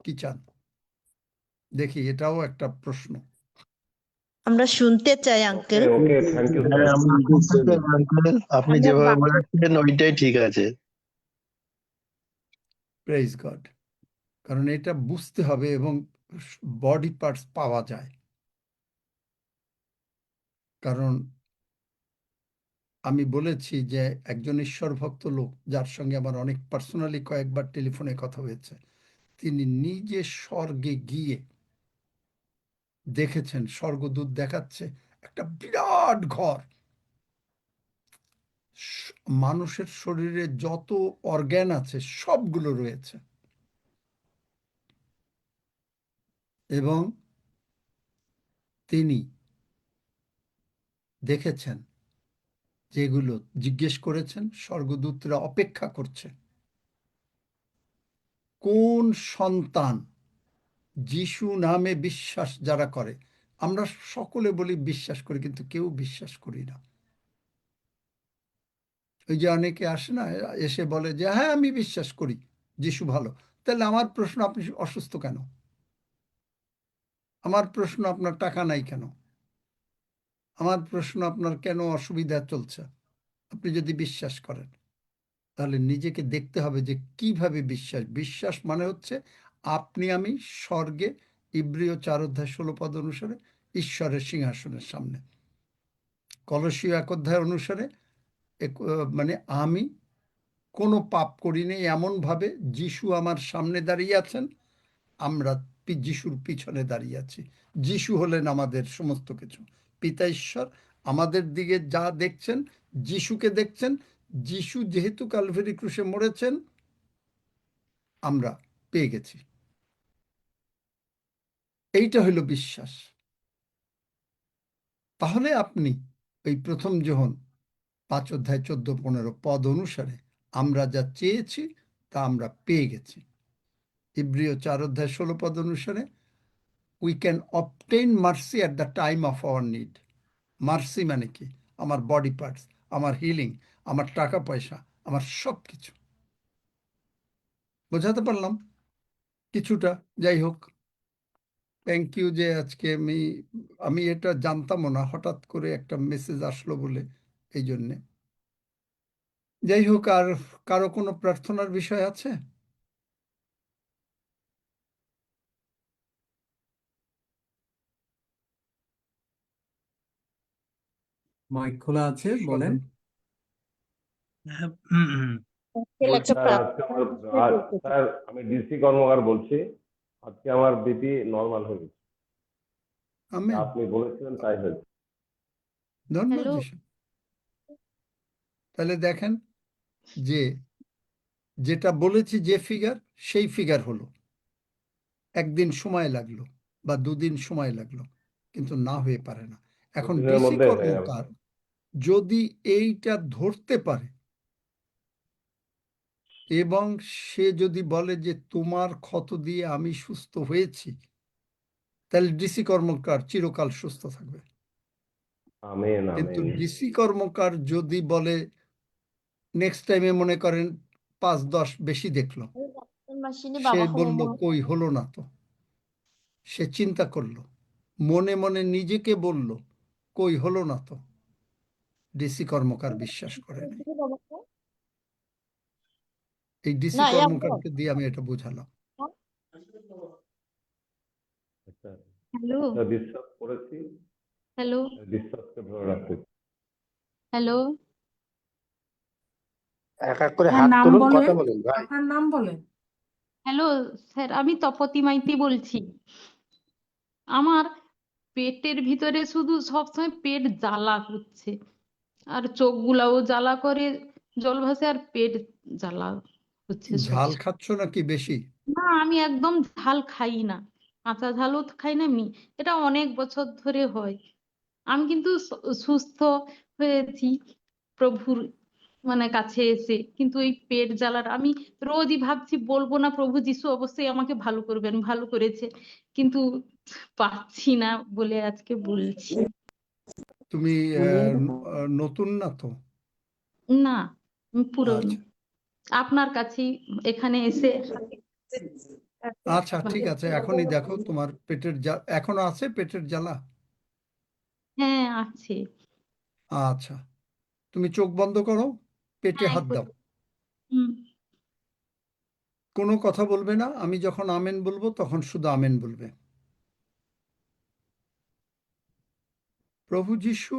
Speaker 2: কি চান? দেখি, এটাও একটা প্রশ্ন।
Speaker 5: আমরা শুনতে চাই আঙ্কেল।
Speaker 6: ওকে, থ্যাংক ইউ
Speaker 7: হ্যাঁ,
Speaker 6: স্যার।
Speaker 7: আমরা বুঝতে চাই, uncle। আপনি
Speaker 5: আমরা
Speaker 7: যেভাবে
Speaker 5: বাক্য
Speaker 7: বলেছেন ওইটাই ঠিক আছে।
Speaker 2: Praise God. কারণ এটা বুঝতে হবে এবং বডি পার্টস পাওয়া যায়। কারণ আমি বলেছি যে একজন ঈশ্বর ভক্ত লোক, যার সঙ্গে আমার অনেক পার্সোনালি কয়েকবার টেলিফোনে কথা হয়েছে, তিনি নিজে স্বর্গে গিয়ে দেখেছেন, স্বর্গদূত দেখাচ্ছে একটা বিরাট ঘর, মানুষের শরীরে যত অর্গ্যান আছে সবগুলো রয়েছে, এবং তিনি দেখেছেন যেগুলো জিজ্ঞেস করেছেন, স্বর্গদূতরা অপেক্ষা করছে কোন সন্তান যিশু নামে বিশ্বাস যারা করে। আমরা সকলে বলি বিশ্বাস করি, কিন্তু কেউ বিশ্বাস করি না। ওই যে অনেকে আসে না, এসে বলে যে হ্যাঁ আমি বিশ্বাস করি যিশু ভালো। তাহলে আমার প্রশ্ন, আপনি অসুস্থ কেন? আমার প্রশ্ন, আপনার টাকা নাই কেন? আমার প্রশ্ন, আপনার কেন অসুবিধা চলছে? আপনি যদি বিশ্বাস করেন, তাহলে নিজেকে দেখতে হবে যে কিভাবে বিশ্বাস। বিশ্বাস মানে হচ্ছে আপনি আমি স্বর্গে, ইব্রিয় 4 অধ্যায় 16 পদ অনুসারে ঈশ্বরের সিংহাসনের সামনে। কলসীয় 1 অধ্যায় অনুসারে মানে আমি কোনো পাপ করিনি, এমনভাবে যিশু আমার সামনে দাঁড়িয়ে আছেন, আমরা যিশুর পিছনে দাঁড়িয়ে আছি। যিশু হলেন আমাদের সমস্ত কিছু। পিতা ঈশ্বর আমাদের দিকে যা দেখছেন, যিশুকে দেখছেন। যিশু যেহেতু ক্যালভারি ক্রুশে মরেছেন, আমরা পেয়ে গেছি। এইটা হইল বিশ্বাস। তাহলে আপনি ওই 1 যোহন 5 অধ্যায় 14-15 পদ অনুসারে আমরা যা চেয়েছি তা আমরা পেয়ে গেছি। ইব্রিয় 4 অধ্যায় 16 পদ অনুসারে we can obtain mercy at the time of our need. Mercy মানে কি? আমার বডি পার্টস, আমার হিলিং, আমার টাকা পয়সা, আমার সব কিছু। বোঝাতে পারলাম কিছুটা? যাই হোক, থ্যাংক ইউ। যে আজকে আমি এটা জানতামও না, হঠাৎ করে একটা মেসেজ আসলো বলে, এই জন্যে। যাই হোক, আর কারো কোনো প্রার্থনার বিষয় আছে?
Speaker 1: মাইক খোলা আছে, বলেন।
Speaker 5: আঙ্কেল একটা
Speaker 6: স্যার আজকে আমার স্যার আমি ডিসি কর্মকার বলছি। আজকে আমার বিপি নর্মাল হয়ে গেছে,
Speaker 2: আমেন।
Speaker 6: আপনি বলেছিলেন তাই হয়েছে।
Speaker 2: ধন্যবাদ
Speaker 5: হ্যালো
Speaker 2: যিশু। তাহলে দেখেন যে যেটা বলেছি যে ফিগার, সেই ফিগার হলো। একদিন সময় লাগলো বা দুদিন সময় লাগলো, কিন্তু না হয়ে পারে না। এখন
Speaker 6: দুদিনের
Speaker 2: ডিসি
Speaker 6: মধ্যে হয়ে যাবে।
Speaker 2: কর্মকার যদি এইটা ধরতে পারে এবং সে যদি বলে যে তোমার ক্ষত দিয়ে আমি সুস্থ হয়েছি, তাহলে ডিসি কর্মকার চিরকাল সুস্থ থাকবে।
Speaker 6: আমেন
Speaker 2: কিন্তু
Speaker 6: আমেন।
Speaker 2: ডিসি কর্মকার যদি বলে নেক্সট টাইমে মনে করেন 5-10 বেশি দেখলো,
Speaker 5: মেশিনে
Speaker 2: সে
Speaker 5: বাবা
Speaker 2: বলল
Speaker 5: হবো
Speaker 2: কই হলো না তো, সে চিন্তা করলো, মনে মনে নিজেকে বলল কই হলো না তো, ডিসি কর্মকার বিশ্বাস করে নাই। এই ডিসি
Speaker 5: না
Speaker 2: কর্মকারকে দিয়ে আমি এটা বোঝালাম।
Speaker 6: আচ্ছা,
Speaker 8: হ্যালো
Speaker 6: বিশ্বাস করেছি,
Speaker 8: হ্যালো
Speaker 6: বিশ্বাসকে ধরে রাখতে।
Speaker 8: হ্যালো
Speaker 4: এক এক করে
Speaker 9: হ্যাঁ,
Speaker 4: হাত
Speaker 9: নাম
Speaker 4: তুলুন,
Speaker 9: বলেন,
Speaker 4: কথা বলুন ভাই।
Speaker 9: আপনার নাম বলেন।
Speaker 8: হ্যালো স্যার, আমি তপতী মাইতি বলছি। আমার পেটের ভিতরে শুধু সবসময় পেট জ্বালা করছে, আর চোখগুলাও জ্বালা করে, জল ভাসে, আর পেট জ্বালা হচ্ছে
Speaker 2: ঝাল
Speaker 8: সবসময়।
Speaker 2: খাচ্ছ নাকি বেশি?
Speaker 8: না, আমি একদম ঝাল খাই না, কাঁচা ঝালও খাই না আমি। এটা অনেক বছর ধরে হয়। আমি কিন্তু সুস্থ হয়েছি প্রভুর কাছে এসে, কিন্তু এই পেট জ্বালার আমি রোজই ভাবছি বলবো না, প্রভু যিশু অবশ্যই আমাকে ভালো করবেন, ভালো করেছে, কিন্তু পাচ্ছি না বলে আজকে বলছি।
Speaker 2: তুমি নতুন না তো?
Speaker 8: না, আমি পুরনো।
Speaker 2: আচ্ছা
Speaker 8: আপনার কাছেই এখানে এসে
Speaker 2: আচ্ছা, ঠিক আছে। এখনই দেখো তোমার পেটের এখনো আছে পেটের জ্বালা?
Speaker 8: হ্যাঁ আছে।
Speaker 2: আচ্ছা, তুমি চোখ বন্ধ করো, পেটে
Speaker 8: হ্যাঁ
Speaker 2: হাত দাও,
Speaker 8: হুম।
Speaker 2: কোনো কথা বলবে না। আমি যখন আমেন বলবো তখন শুধু আমেন বলবে। প্রভু যিশু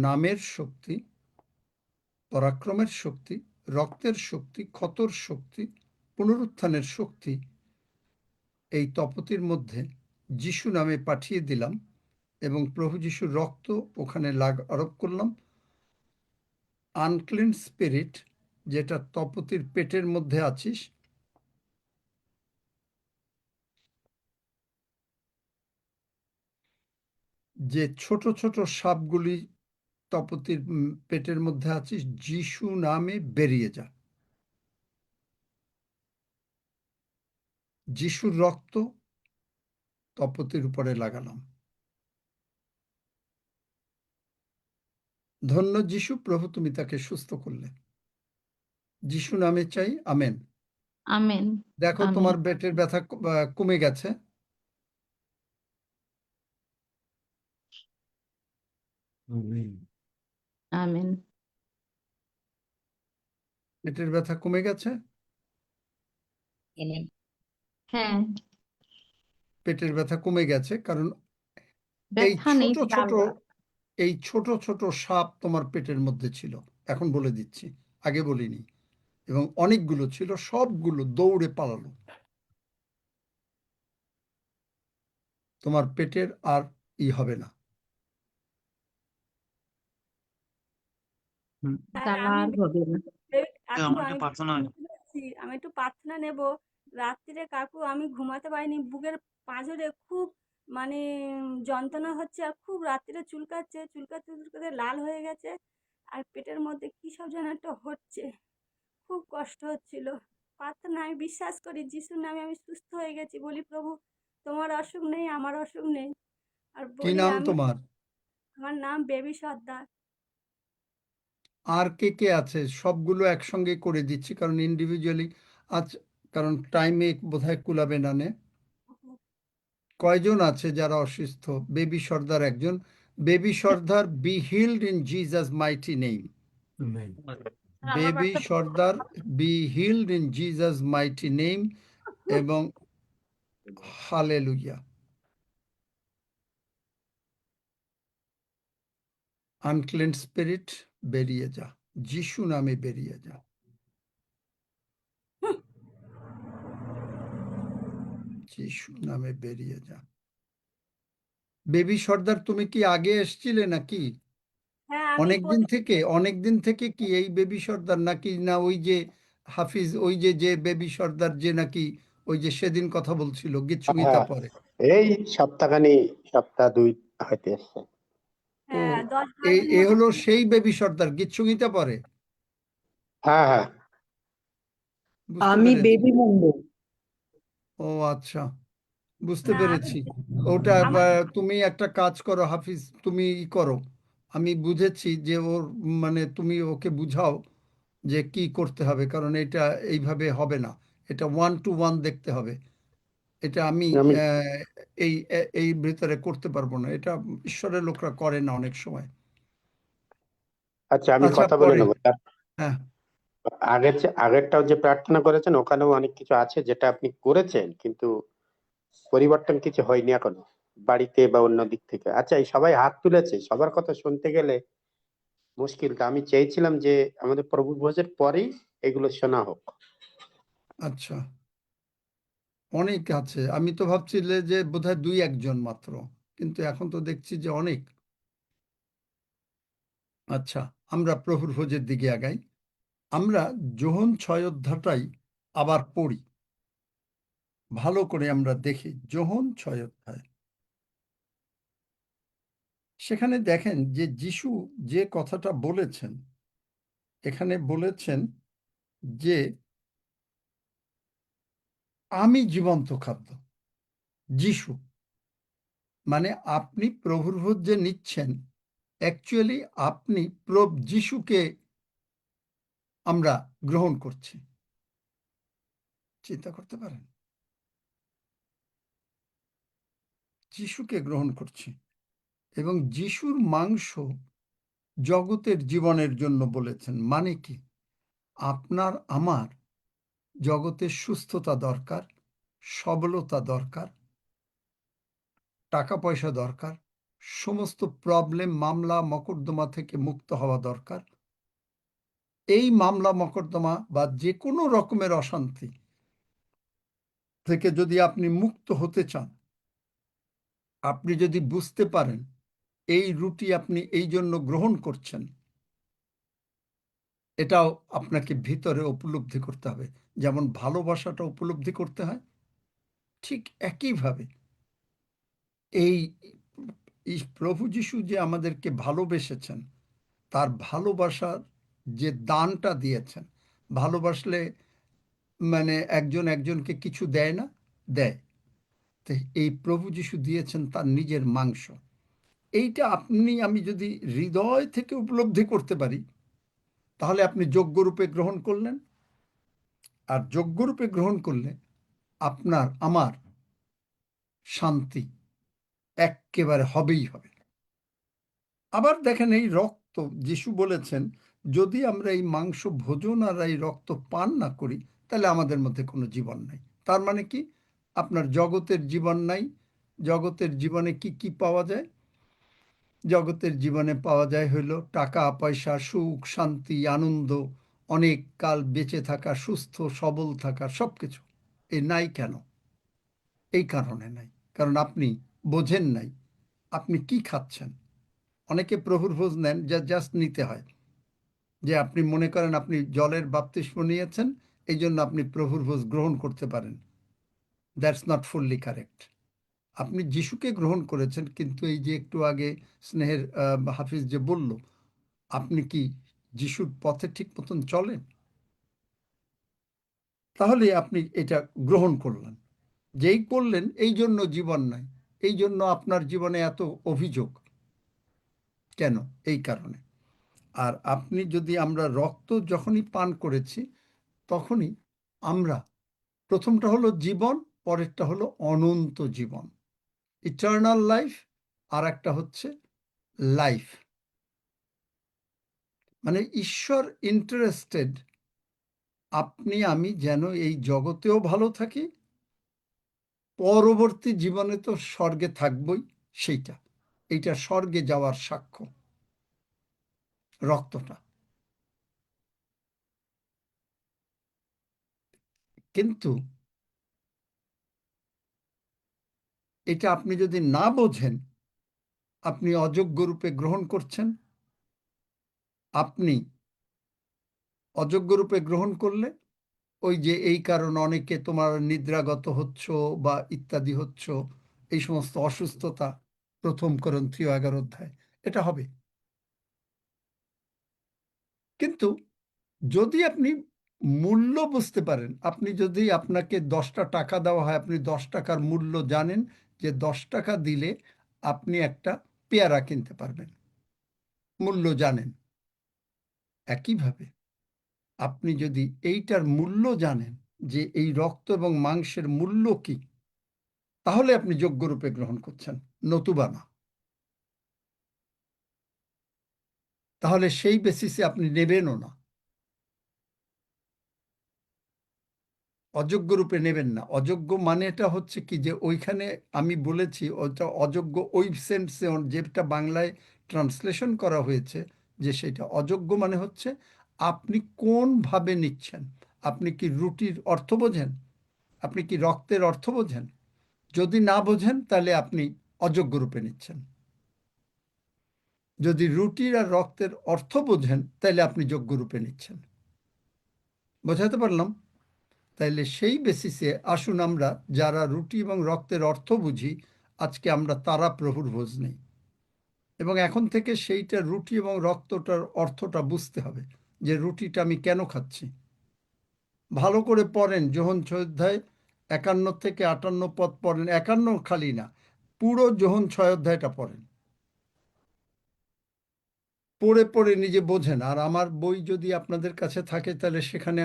Speaker 2: নামের শক্তি, পরাক্রমের শক্তি, রক্তের শক্তি, ক্ষতর শক্তি, পুনরুত্থানের শক্তি এই তপতির মধ্যে যিশু নামে পাঠিয়ে দিলাম এবং প্রভু যিশুর রক্ত ওখানে আরোপ করলাম। আনক্লিন স্পিরিট, যেটা তপতির পেটের মধ্যে আছিস, যে ছোট ছোট সাপগুলি তপতির পেটের মধ্যে আছিস, যিশু নামে বেরিয়ে যা। যিশুর রক্ত তপতির উপরে লাগালাম। ধন্য যিশু, প্রভু তুমি তাকে সুস্থ করলে। যিশু নামে চাই, আমেন।
Speaker 8: আমেন
Speaker 2: দেখো
Speaker 8: আমেন
Speaker 2: তোমার পেটের ব্যথা কমে গেছে।
Speaker 8: আমেন।
Speaker 2: পেটের ব্যথা কমে গেছে।
Speaker 8: হ্যাঁ,
Speaker 2: পেটের ব্যথা কমে গেছে, কারণ এই
Speaker 8: ব্যথা নেই, জ্বালা।
Speaker 2: এই ছোট ছোট সাপ তোমার পেটের মধ্যে ছিল। এখন বলে দিচ্ছি, আগে বলিনি। এবং অনেকগুলো ছিল, সবগুলো দৌড়ে পালালো। তোমার পেটের আর হবে না।
Speaker 8: জ্বালা আর হবে না।
Speaker 10: আমি একটু প্রার্থনা নেব। রাত্রিরে কাকু আমি ঘুমাতে পারিনি, বুকের পাঁজরে খুব যন্ত্রণা হচ্ছে, আর খুব রাত্রিরে চুলকাচ্ছে, চুলকাতে চুলকাতে লাল হয়ে গেছে, আর পেটের মধ্যে কি সব যেন একটা হচ্ছে, খুব কষ্ট হচ্ছিল। প্রার্থনা আমি বিশ্বাস করি যিশুর নামে আমি সুস্থ হয়ে গেছি। বলি প্রভু তোমার অসুখ নেই, আমার অসুখ নেই। আর
Speaker 2: কি
Speaker 10: বলি
Speaker 2: নাম
Speaker 10: আমি,
Speaker 2: তোমার?
Speaker 10: আমার নাম বেবি সর্দার।
Speaker 2: আর কে কে আছে সবগুলো একসঙ্গে করে দিচ্ছি, কারণ ইন্ডিভিজুয়ালি আজ, কারণ টাইমে বোধহয় কুলাবে না। কয়জন আছে যারা অসুস্থ? বেবি সর্দার একজন। Baby Sardar, be healed in Jesus mighty name. Baby Sardar, be healed in Jesus mighty name, এবং হালেলুয়া। আনক্লিন স্পিরিট বেরিয়ে যা, যিশু নামে বেরিয়ে যা। যিশু নামে বেরিয়ে যা। বেবি সর্দার, তুমি কি আগে এসছিলে নাকি?
Speaker 10: হ্যাঁ, আমি
Speaker 2: অনেকদিন থেকে কি এই বেবি সর্দার, নাকি না ওই যে হাফিজ, ওই যে বেবি সর্দার যে নাকি ওই যে সেদিন কথা বলছিল গীতসংগীতা
Speaker 4: হ্যাঁ,
Speaker 2: পরে?
Speaker 4: এই সপ্তাহ 2 হইতে এসছে।
Speaker 2: ও,
Speaker 10: হ্যাঁ 10-12 দিন
Speaker 2: এ
Speaker 10: মতো
Speaker 2: হলো সেই বেবি সর্দার গীতসংগীতা পরে?
Speaker 4: হ্যাঁ, হ্যাঁ,
Speaker 2: বুঝতে
Speaker 9: আমি
Speaker 2: পেরেছি।
Speaker 9: বেবি মন্ডল।
Speaker 2: ও আচ্ছা, বুঝতে
Speaker 10: না
Speaker 2: পেরেছি। ওটা
Speaker 10: আমার
Speaker 2: তুমি একটা কাজ করো হাফিজ, তুমি করো, আমি বুঝেছি যে ওর মানে তুমি ওকে বুঝাও যে কি করতে হবে, কারণ এটা এইভাবে হবে না, এটা 1-to-1 দেখতে হবে। এটা আমি
Speaker 4: আমি
Speaker 2: এই ভিতরে করতে পারবো না, এটা ঈশ্বরের লোকরা করে না অনেক সময়।
Speaker 4: আচ্ছা, আমি
Speaker 2: আচ্ছা,
Speaker 4: কথা বলে
Speaker 2: পরে।
Speaker 4: নেবো।
Speaker 2: হ্যাঁ,
Speaker 4: আগেরটাও যে প্রার্থনা করেছেন ওখানেও অনেক কিছু আছে যেটা আপনি করেছেন, কিন্তু পরিবর্তন কিছু হয়নি এখনো, বাড়িতে বা অন্য দিক থেকে। আচ্ছা, এই সবাই হাত তুলেছে, সবার কথা শুনতে গেলে মুশকিল। তা আমি চেয়েছিলাম যে আমাদের প্রভু ভোজের পরেই এগুলো শোনা হোক।
Speaker 2: আচ্ছা, অনেক আছে, আমি তো ভাবছিলে যে বোধহয় 2-1 জন মাত্র, কিন্তু এখন তো দেখছি যে অনেক। আচ্ছা, আমরা প্রভুর ভোজের দিকে আগাই। আমরা যোহন 6 অধ্যায়টাই আবার পড়ি, ভালো করে আমরা দেখি যোহন 6 অধ্যায়। সেখানে দেখেন যে যিশু যে কথাটা বলেছেন, এখানে বলেছেন যে আমি জীবন্ত খাদ্য। যিশু মানে আপনি প্রভুর ভোজ যে নিচ্ছেন, অ্যাকচুয়ালি আপনি যিশুকে আমরা গ্রহণ করছি। চিন্তা করতে পারেন, যিশুকে গ্রহণ করছি, এবং যিশুর মাংস জগতের জীবনের জন্য বলেছেন। মানে কি? আপনার আমার জগতের সুস্থতা দরকার, সবলতা দরকার, টাকা পয়সা দরকার, সমস্ত প্রবলেম, মামলা মকদ্দমা থেকে মুক্ত হওয়া দরকার। এই মামলা মকদ্দমা বা যে কোনো রকমের অশান্তি থেকে যদি আপনি মুক্ত হতে চান, আপনি যদি বুঝতে পারেন এই রুটি আপনি এই জন্য গ্রহণ করছেন, এটাও আপনাকে ভিতরে উপলব্ধি করতে হবে। যেমন ভালোবাসাটা উপলব্ধি করতে হয়, ঠিক একইভাবে এই প্রভু যিশু যে আমাদেরকে ভালোবেসেছেন, তার ভালোবাসার যে দানটা দিয়েছেন, ভালোবাসলে মানে একজন একজনকে কিছু দেয় না, দেয়। তো এই প্রভু যিশু দিয়েছেন তার নিজের মাংস। এইটা আমি যদি হৃদয় থেকে উপলব্ধি করতে পারি, তাহলে আপনি যোগ্যরূপে গ্রহণ করলেন। আর যোগ্যরূপে গ্রহণ করলে আপনার আমার শান্তি এক্কেবারে হবেই হবে। আবার দেখেন এই রক্ত, যিশু বলেছেন যদি আমরা এই মাংস ভোজন আর এই রক্ত পান না করি, তাহলে আমাদের মধ্যে কোনো জীবন নাই। তার মানে কি? আপনার জগতের জীবন নাই। জগতের জীবনে কি কি পাওয়া যায়? জগতের জীবনে পাওয়া যায় হইল টাকা পয়সা, সুখ শান্তি, আনন্দ, অনেক কাল বেঁচে থাকা, সুস্থ সবল থাকা, সবকিছু। এই নাই কেন? এই কারণে নাই, কারণ আপনি বোঝেন নাই আপনি কি খাচ্ছেন। অনেকে প্রভুর ভোজ নেন, যা জাস্ট নিতে হয়, যে আপনি মনে করেন আপনি জলের বাপ্তিস্ম নিয়েছেন, এই জন্য আপনি প্রভুর ভোজ গ্রহণ করতে পারেন। That's not fully correct. আপনি যিশুকে গ্রহণ করেছেন, কিন্তু এই যে একটু আগে স্নেহের হাফিজ যে বলল, আপনি কি যিশুর পথে ঠিক মতন চলেন? তাহলে আপনি এটা গ্রহণ করলেন। যেই করলেন, এই জন্য জীবন নাই, এই জন্য আপনার জীবনে এত অভিযোগ কেন? এই কারণে। আর আপনি যদি আমরা রক্ত যখনই পান করেছি, তখনই আমরা প্রথমটা হলো জীবন, পরেরটা হলো অনন্ত জীবন, ইটার্নাল লাইফ, আর একটা হচ্ছে লাইফ। মানে ঈশ্বর ইন্টারেস্টেড আপনি আমি যেন এই জগতেও ভালো থাকি, পরবর্তী জীবনে তো স্বর্গে থাকবই। এইটা স্বর্গে যাওয়ার সাক্ষ্য। রক্তটা। কিন্তু এটা আপনি যদি না বোঝেন, আপনি অযোগ্য রূপে গ্রহণ করছেন। আপনি অযোগ্য রূপে গ্রহণ করলে ওই যে এই কারণ অনেকে তোমার নিদ্রাগত হচ্ছ বা ইত্যাদি হচ্ছ, এই সমস্ত অসুস্থতা 1 করন্থীয় 11 অধ্যায় এটা হবে। কিন্তু যদি আপনি মূল্য বুঝতে পারেন, আপনি যদি আপনাকে 10টা টাকা দেওয়া হয়, আপনি 10 টাকার মূল্য জানেন যে 10 টাকা দিলে আপনি একটা পেয়ারা কিনতে পারবেন, মূল্য জানেন। একইভাবে আপনি যদি এইটার মূল্য জানেন যে এই রক্ত এবং মাংসের মূল্য কি, তাহলে আপনি যোগ্য রূপে গ্রহণ করছেন, নতুবা না। তাহলে সেই বেসিসে আপনি নেবেনও না, অযোগ্য রূপে নেবেন না। অযোগ্য মানে এটা হচ্ছে কি যে ওইখানে আমি বলেছি ওটা অযোগ্য ওই সেন্সে যেটা বাংলায় ট্রান্সলেশন করা হয়েছে, যে সেটা অযোগ্য মানে হচ্ছে আপনি কোনভাবে নিচ্ছেন। আপনি কি রুটির অর্থ বোঝেন? আপনি কি রক্তের অর্থ বোঝেন? যদি না বোঝেন তাহলে আপনি অযোগ্য রূপে নিচ্ছেন। যদি রুটির আর রক্তের অর্থ বোঝেন তাহলে আপনি যোগ্য রূপে নিচ্ছেন। বোঝাতে পারলাম? তাইলে সেই বেসিসে আসুন আমরা যারা রুটি এবং রক্তের অর্থ বুঝি, আজকে আমরা তারা প্রভুর ভোজ নেই। এবং এখন থেকে সেইটা রুটি এবং রক্তটার অর্থটা বুঝতে হবে, যে রুটিটা আমি কেন খাচ্ছি। ভালো করে পড়েন যোহন 6 অধ্যায় 51 থেকে 58 পদ পড়েন, 51 খালি না, পুরো যোহন 6 অধ্যায়টা পড়েন, পড়ে পড়ে নিজে বোঝেন। আর আমার বই যদি আপনাদের কাছে থাকে তাহলে সেখানে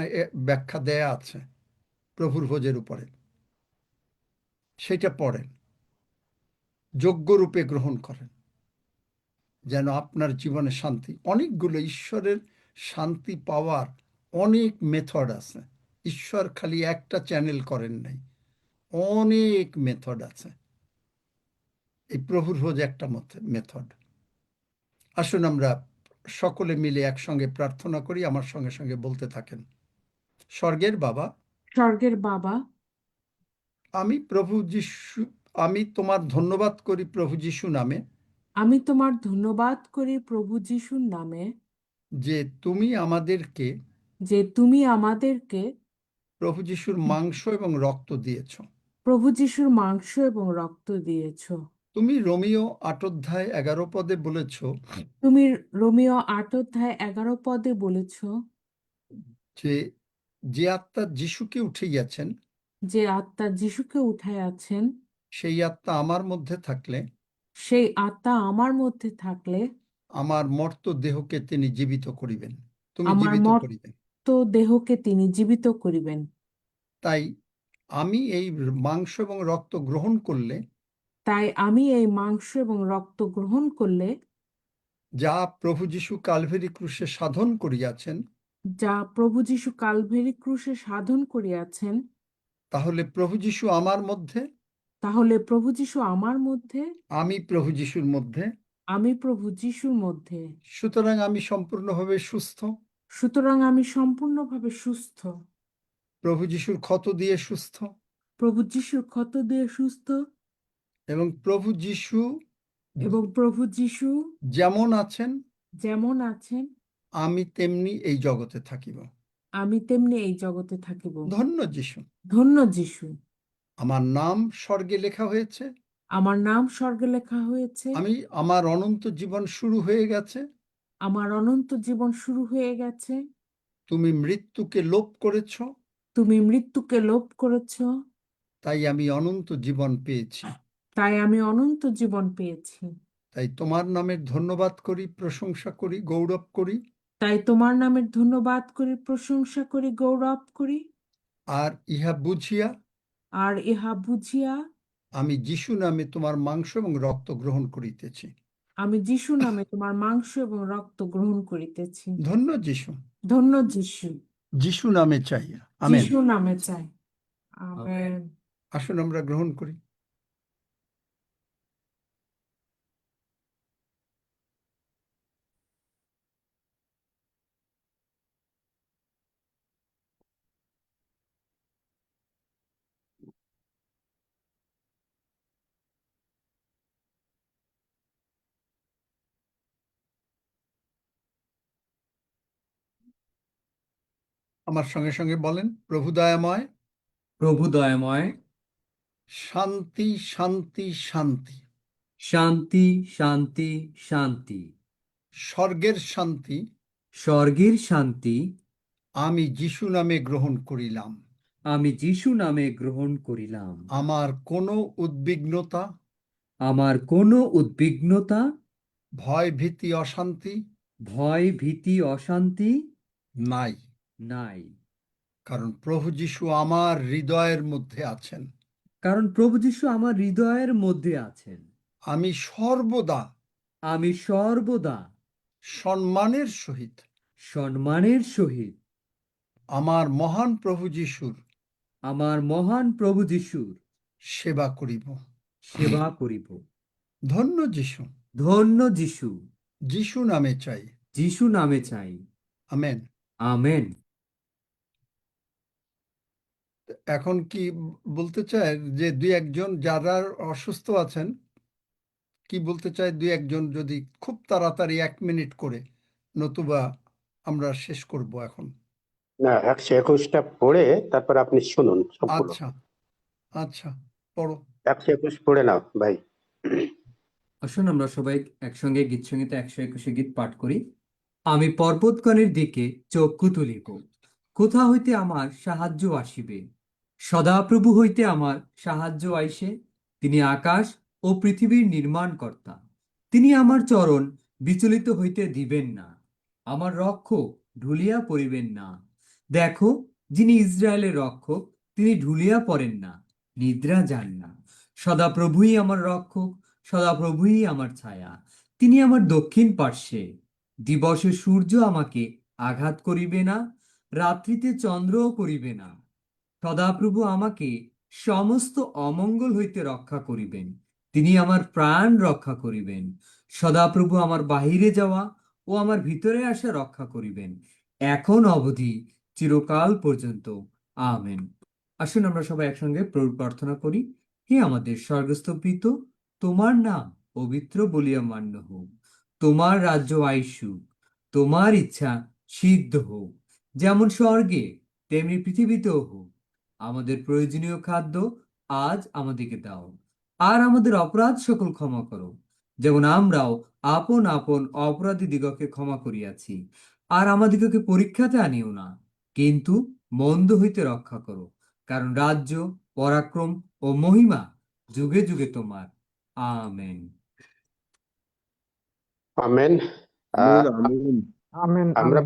Speaker 2: ব্যাখ্যা দেয়া আছে প্রভুর ভোজের উপরে, সেটা পড়েন, যোগ্য রূপে গ্রহণ করেন, যেন আপনার জীবনে শান্তি। অনেকগুলো ঈশ্বরের শান্তি পাওয়ার অনেক মেথড আছে। ঈশ্বর খালি একটা চ্যানেল করেন নাই, অনেক মেথড আছে। এই প্রভুর ভোজ একটা মেথড। আসুন আমরা সকলে মিলে একসঙ্গে প্রার্থনা করি, আমার সঙ্গে সঙ্গে বলতে থাকেন। স্বর্গের বাবা,
Speaker 9: স্বর্গের বাবা,
Speaker 2: আমি প্রভু যিশু, আমি তোমার ধন্যবাদ করি প্রভু যিশু নামে,
Speaker 9: আমি তোমার ধন্যবাদ করি প্রভু যিশুর নামে,
Speaker 2: যে তুমি আমাদেরকে
Speaker 9: যে তুমি আমাদেরকে
Speaker 2: প্রভু যিশুর মাংস এবং রক্ত দিয়েছ।
Speaker 9: প্রভু যিশুর মাংস এবং রক্ত দিয়েছ।
Speaker 2: তুমি রোমিও 8 অধ্যায় 11 পদে বলেছ,
Speaker 9: তুমি রোমিও 8 অধ্যায় 11 পদে বলেছ,
Speaker 2: যে যে আত্মা যিশুকে উঠিয়েছেন,
Speaker 9: যে আত্মা যিশুকে উঠায় আছেন,
Speaker 2: সেই আত্মা আমার মধ্যে থাকলে
Speaker 9: সেই আত্মা আমার মধ্যে থাকলে
Speaker 2: আমার মর্ত দেহকে তিনি জীবিত করিবেন, তুমি
Speaker 9: আমার
Speaker 2: জীবিত করিবেন।
Speaker 9: মর্ত দেহকে তিনি জীবিত করিবেন।
Speaker 2: তাই আমি এই মাংস এবং রক্ত গ্রহণ করলে,
Speaker 9: তাই আমি এই মাংস এবং রক্ত গ্রহণ করলে,
Speaker 2: যা প্রভু যিশু কালভেরি ক্রুশে সাধন করিয়াছেন,
Speaker 9: যা প্রভু যিশু কালভেরি ক্রুশে সাধন করিয়াছেন,
Speaker 2: তাহলে প্রভু যিশু আমার মধ্যে,
Speaker 9: তাহলে প্রভু যিশু আমার মধ্যে,
Speaker 2: আমি প্রভু যিশুর মধ্যে,
Speaker 9: আমি প্রভু যিশুর মধ্যে।
Speaker 2: সুতরাং আমি সম্পূর্ণভাবে সুস্থ,
Speaker 9: সুতরাং আমি সম্পূর্ণভাবে সুস্থ,
Speaker 2: প্রভু যিশুর ক্ষত দিয়ে সুস্থ,
Speaker 9: প্রভু যিশুর ক্ষত দিয়ে সুস্থ,
Speaker 2: এবং প্রভু যিশু
Speaker 9: এবং প্রভু যিশু
Speaker 2: যেমন আছেন
Speaker 9: যেমন আছেন
Speaker 2: আমি তেমনি এই জগতে থাকিব।
Speaker 9: আমি তেমনি এই জগতে থাকিব।
Speaker 2: ধন্য যিশু,
Speaker 9: ধন্য যিশু,
Speaker 2: আমার নাম স্বর্গে লেখা হয়েছে,
Speaker 9: আমার নাম স্বর্গে লেখা হয়েছে,
Speaker 2: আমার অনন্ত জীবন শুরু হয়ে গেছে,
Speaker 9: আমার অনন্ত জীবন শুরু হয়ে গেছে,
Speaker 2: তুমি মৃত্যুকে লোপ করেছ,
Speaker 9: তুমি মৃত্যুকে লোপ করেছ,
Speaker 2: তাই আমি অনন্ত জীবন পেয়েছি।
Speaker 9: তাই আমি অনন্ত জীবন পেয়েছি।
Speaker 2: তাই তোমার নামের ধন্যবাদ করি, প্রশংসা করি, গৌরব করি,
Speaker 9: তাই তোমার নামের ধন্যবাদ করি, প্রশংসা করি, গৌরব করি।
Speaker 2: আর ইহা বুঝিয়া
Speaker 9: আর ইহা বুঝিয়া
Speaker 2: আমি যিশু নামে তোমার মাংস এবং রক্ত গ্রহণ করিতেছি।
Speaker 9: আমি যিশু নামে তোমার মাংস এবং রক্ত গ্রহণ করিতেছি।
Speaker 2: ধন্য যিশু,
Speaker 9: ধন্য যিশু,
Speaker 2: যিশু নামে চাই, আমেন।
Speaker 9: যিশু নামে চাই, আমেন।
Speaker 2: আসুন আমরা গ্রহণ করি। আমার সঙ্গে সঙ্গে বলেন, প্রভু দয়াময়,
Speaker 1: প্রভু দয়াময়,
Speaker 2: শান্তি শান্তি শান্তি,
Speaker 1: শান্তি শান্তি শান্তি,
Speaker 2: স্বর্গের শান্তি
Speaker 1: স্বর্গের শান্তি
Speaker 2: আমি যিশু নামে গ্রহণ করিলাম।
Speaker 1: আমি যিশু নামে গ্রহণ করিলাম।
Speaker 2: আমার কোনো উদ্বিগ্নতা,
Speaker 1: আমার কোনো উদ্বিগ্নতা,
Speaker 2: ভয় ভীতি অশান্তি
Speaker 1: ভয় ভীতি অশান্তি
Speaker 2: নাই,
Speaker 1: নাই,
Speaker 2: কারণ প্রভু যিশু আমার হৃদয়ের মধ্যে আছেন।
Speaker 1: কারণ প্রভু যিশু আমার হৃদয়ের মধ্যে আছেন।
Speaker 2: আমি সর্বদা
Speaker 1: আমি সর্বদা
Speaker 2: সম্মানের সহিত
Speaker 1: সম্মানের সহিত
Speaker 2: আমার মহান প্রভু যিশুর
Speaker 1: আমার মহান প্রভু যিশুর
Speaker 2: সেবা করিব।
Speaker 1: সেবা করিব।
Speaker 2: ধন্য যিশু,
Speaker 1: ধন্য যিশু,
Speaker 2: যিশু নামে চাই।
Speaker 1: যিশু নামে চাই।
Speaker 2: আমেন।
Speaker 1: আমেন।
Speaker 2: এখন কি বলতে চায় যে দুই একজন যারা অসুস্থ আছেন, কি বলতে চায় দুই একজন যদি খুব তাড়াতাড়ি 1 মিনিট করে, নতুবা আমরা শেষ করব এখন।
Speaker 4: না, 121টা পড়ে তারপর আপনি শুনুন সবগুলো।
Speaker 2: আচ্ছা আচ্ছা, পড়ো।
Speaker 4: 121 পড়ে নাও ভাই।
Speaker 1: আসুন আমরা সবাই একসঙ্গে গীত সঙ্গীত 121 গীত পাঠ করি। আমি পর্বতগণের দিকে চক্ষু তুলিব, কোথা হইতে আমার সাহায্য আসিবে? সদাপ্রভু হইতে আমার সাহায্য আইসে। তিনি আকাশ ও পৃথিবীর নির্মাণকর্তা। তিনি আমার চরণ বিচলিত হইতে দিবেন না, আমার রক্ষক ঢুলিয়া পড়িবেন না। দেখো, যিনি ইসরায়েলের রক্ষক, তিনি ঢুলিয়া পড়েন না, নিদ্রা যান না। সদাপ্রভুই আমার রক্ষক, সদাপ্রভুই আমার ছায়া। তিনি আমার দক্ষিণ পার্শ্বে। দিবসে সূর্য আমাকে আঘাত করিবে না, রাত্রিতে চন্দ্রও করিবে না। সদাপ্রভু আমাকে সমস্ত অমঙ্গল হইতে রক্ষা করিবেন। তিনি আমার প্রাণ রক্ষা করিবেন। সদাপ্রভু আমার বাহিরে যাওয়া ও আমার ভিতরে আসা রক্ষা করিবেন, এখন অবধি চিরকাল পর্যন্ত। আমেন। আসুন আমরা সবাই একসঙ্গে প্রভু প্রার্থনা করি। হে আমাদের স্বর্গস্থ পিতা, তোমার নাম পবিত্র বলিয়া মান্য হোক, তোমার রাজ্য আইসুক, তোমার ইচ্ছা সিদ্ধ হোক, যেমন স্বর্গে তেমনি পৃথিবীতেও হোক। আমাদের প্রয়োজনীয় খাদ্য আজ আমাদেরকে দাও, আর আমাদের অপরাধ সকল ক্ষমা করো, যেমন আমরাও আপন আপন অপরাধী দিগকে ক্ষমা করিয়াছি। আর আমাদিগকে পরীক্ষাতে আনিও না, কিন্তু মন্দ হইতে রক্ষা করো, কারণ রাজ্য, পরাক্রম ও মহিমা যুগে যুগে তোমার। আমেন।
Speaker 4: আমেন।
Speaker 3: আমিন, আমিন।
Speaker 4: আমরা